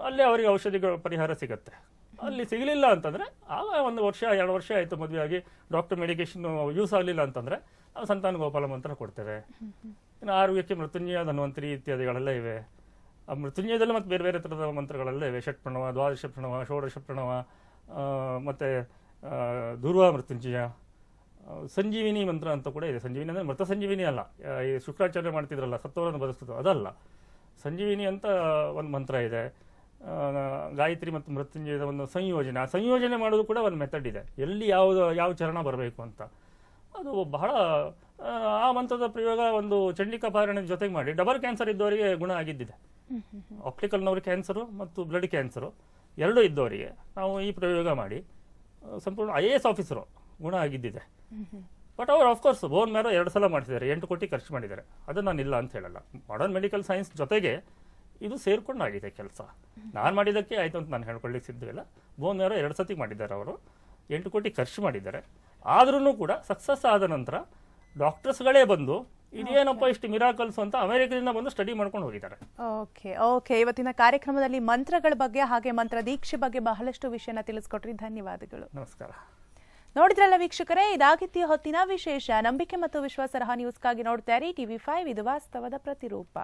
ಅಲ್ಲೇ ಅವರಿಗೆ ಔಷಧಿಗಳ ಪರಿಹಾರ ಸಿಗುತ್ತೆ. ಅಲ್ಲಿ ಸಿಗಲಿಲ್ಲ ಅಂತಂದರೆ ಆಗ 1 ವರ್ಷ 2 ವರ್ಷ ಆಯಿತು ಮದುವೆಯಾಗಿ, ಡಾಕ್ಟರ್ ಮೆಡಿಕೇಶನ್ ಯೂಸ್ ಆಗಲಿಲ್ಲ ಅಂತಂದರೆ ನಾವು ಸಂತಾನ ಗೋಪಾಲ ಮಂತ್ರ ಕೊಡ್ತೇವೆ. ಇನ್ನು ಆರೋಗ್ಯಕ್ಕೆ ಮೃತ್ಯುಂಜಯ, ಧನ್ವಂತರಿ ಇತ್ಯಾದಿಗಳೆಲ್ಲ ಇವೆ. ಆ ಮೃತ್ಯುಂಜಯದಲ್ಲಿ ಮತ್ತು ಬೇರೆ ಬೇರೆ ಥರದ ಮಂತ್ರಗಳೆಲ್ಲ ಇವೆ. ಷಟ್ಪ್ರಣವ, ದ್ವಾದಶ ಪ್ರಣವ, ಷೋಡಶ ಪ್ರಣವ, ಮತ್ತು ದುರ್ವಾ ಮೃತ್ಯುಂಜಯ, ಸಂಜೀವಿನಿ ಮಂತ್ರ ಅಂತ ಕೂಡ ಇದೆ. ಸಂಜೀವಿನಿ ಅಂದರೆ ಮೃತ ಸಂಜೀವಿನಿ ಅಲ್ಲ, ಈ ಶುಕ್ರಾಚಾರ್ಯ ಮಾಡ್ತಿದ್ರಲ್ಲ ಸತ್ತವರನ್ನು ಬದುಕಿಸೋದು, ಅದಲ್ಲ. ಸಂಜೀವಿನಿ ಅಂತ ಒಂದು ಮಂತ್ರ ಇದೆ. ಗಾಯತ್ರಿ ಮತ್ತು ಮೃತ್ಯುಂಜಯದ ಒಂದು ಸಂಯೋಜನೆ. ಆ ಸಂಯೋಜನೆ ಮಾಡೋದು ಕೂಡ ಒಂದು ಮೆಥಡ್ ಇದೆ. ಎಲ್ಲಿ ಯಾವ ಚರಣ ಬರಬೇಕು ಅಂತ. ಅದು ಬಹಳ ಆ ಮಂತ್ರದ ಪ್ರಯೋಗ ಒಂದು ಚಂಡಿಕಾ ಪಾರಾಯಣದ ಜೊತೆಗೆ ಮಾಡಿ ಡಬಲ್ ಕ್ಯಾನ್ಸರ್ ಇದ್ದವರಿಗೆ ಗುಣ ಆಗಿದ್ದಿದೆ. ಆಪ್ಟಿಕಲ್ನವ್ರಿಗೆ ಕ್ಯಾನ್ಸರು ಮತ್ತು ಬ್ಲಡ್ ಕ್ಯಾನ್ಸರು ಎರಡೂ ಇದ್ದವರಿಗೆ ನಾವು ಈ ಪ್ರಯೋಗ ಮಾಡಿ ಸಂಪೂರ್ಣ IAS ಆಫೀಸರು ಗುಣ ಆಗಿದ್ದಿದೆ. ಬಟ್ ಅವರು ಆಫ್ಕೋರ್ಸ್ ಬೋನ್ ಮ್ಯಾರೋ 2 ಸಲ ಮಾಡಿಸಿದ್ದಾರೆ, 8 ಕೋಟಿ ಖರ್ಚು ಮಾಡಿದ್ದಾರೆ. ಅದನ್ನು ನಾನು ಇಲ್ಲ ಅಂತ ಹೇಳಲ್ಲ. ಮಾಡರ್ನ್ ಮೆಡಿಕಲ್ ಸೈನ್ಸ್ ಜೊತೆಗೆ ಇದು ಸೇರ್ಕೊಂಡಾಗಿದೆ ಕೆಲಸ. ನಾನು ಮಾಡಿದ್ದಕ್ಕೆ ಆಯಿತು ಅಂತ ನಾನು ಹೇಳ್ಕೊಳ್ಳಿಕ್ಕೆ ಸಿದ್ಧವಿಲ್ಲ. ಬೋನ್ ಮ್ಯಾರೋ 2 ಸತಿ ಮಾಡಿದ್ದಾರೆ ಅವರು, 8 ಕೋಟಿ ಖರ್ಚು ಮಾಡಿದ್ದಾರೆ. ಆದ್ರೂ ಕೂಡ ಸಕ್ಸಸ್ ಆದ ನಂತರ ಡಾಕ್ಟರ್ಸ್ಗಳೇ ಬಂದು ಇದೇನಪ್ಪ ಇಷ್ಟು ಮಿರಾಕಲ್ಸ್ ಅಂತ ಅಮೆರಿಕದಿಂದ ಬಂದು ಸ್ಟಡಿ ಮಾಡ್ಕೊಂಡು ಹೋಗಿದ್ದಾರೆ. ಓಕೆ, ಇವತ್ತಿನ ಕಾರ್ಯಕ್ರಮದಲ್ಲಿ ಮಂತ್ರಗಳ ಬಗ್ಗೆ ಹಾಗೆ ಮಂತ್ರ ದೀಕ್ಷೆ ಬಗ್ಗೆ ಬಹಳಷ್ಟು ವಿಷಯನ ತಿಳಿಸ್ಕೊಟ್ರಿ. ಧನ್ಯವಾದಗಳು. ನಮಸ್ಕಾರ. ನೋಡಿದ್ರಲ್ಲ ವೀಕ್ಷಕರೇ, ಇದಾಗಿತ್ತೀಯ ಹೊತ್ತಿನ ವಿಶೇಷ. ನಂಬಿಕೆ ಮತ್ತು ವಿಶ್ವಾಸಾರ್ಹ ನ್ಯೂಸ್ಗಾಗಿ ನೋಡ್ತಾ ಇರಿ TV5, ಇದು ವಾಸ್ತವದ ಪ್ರತಿರೂಪ.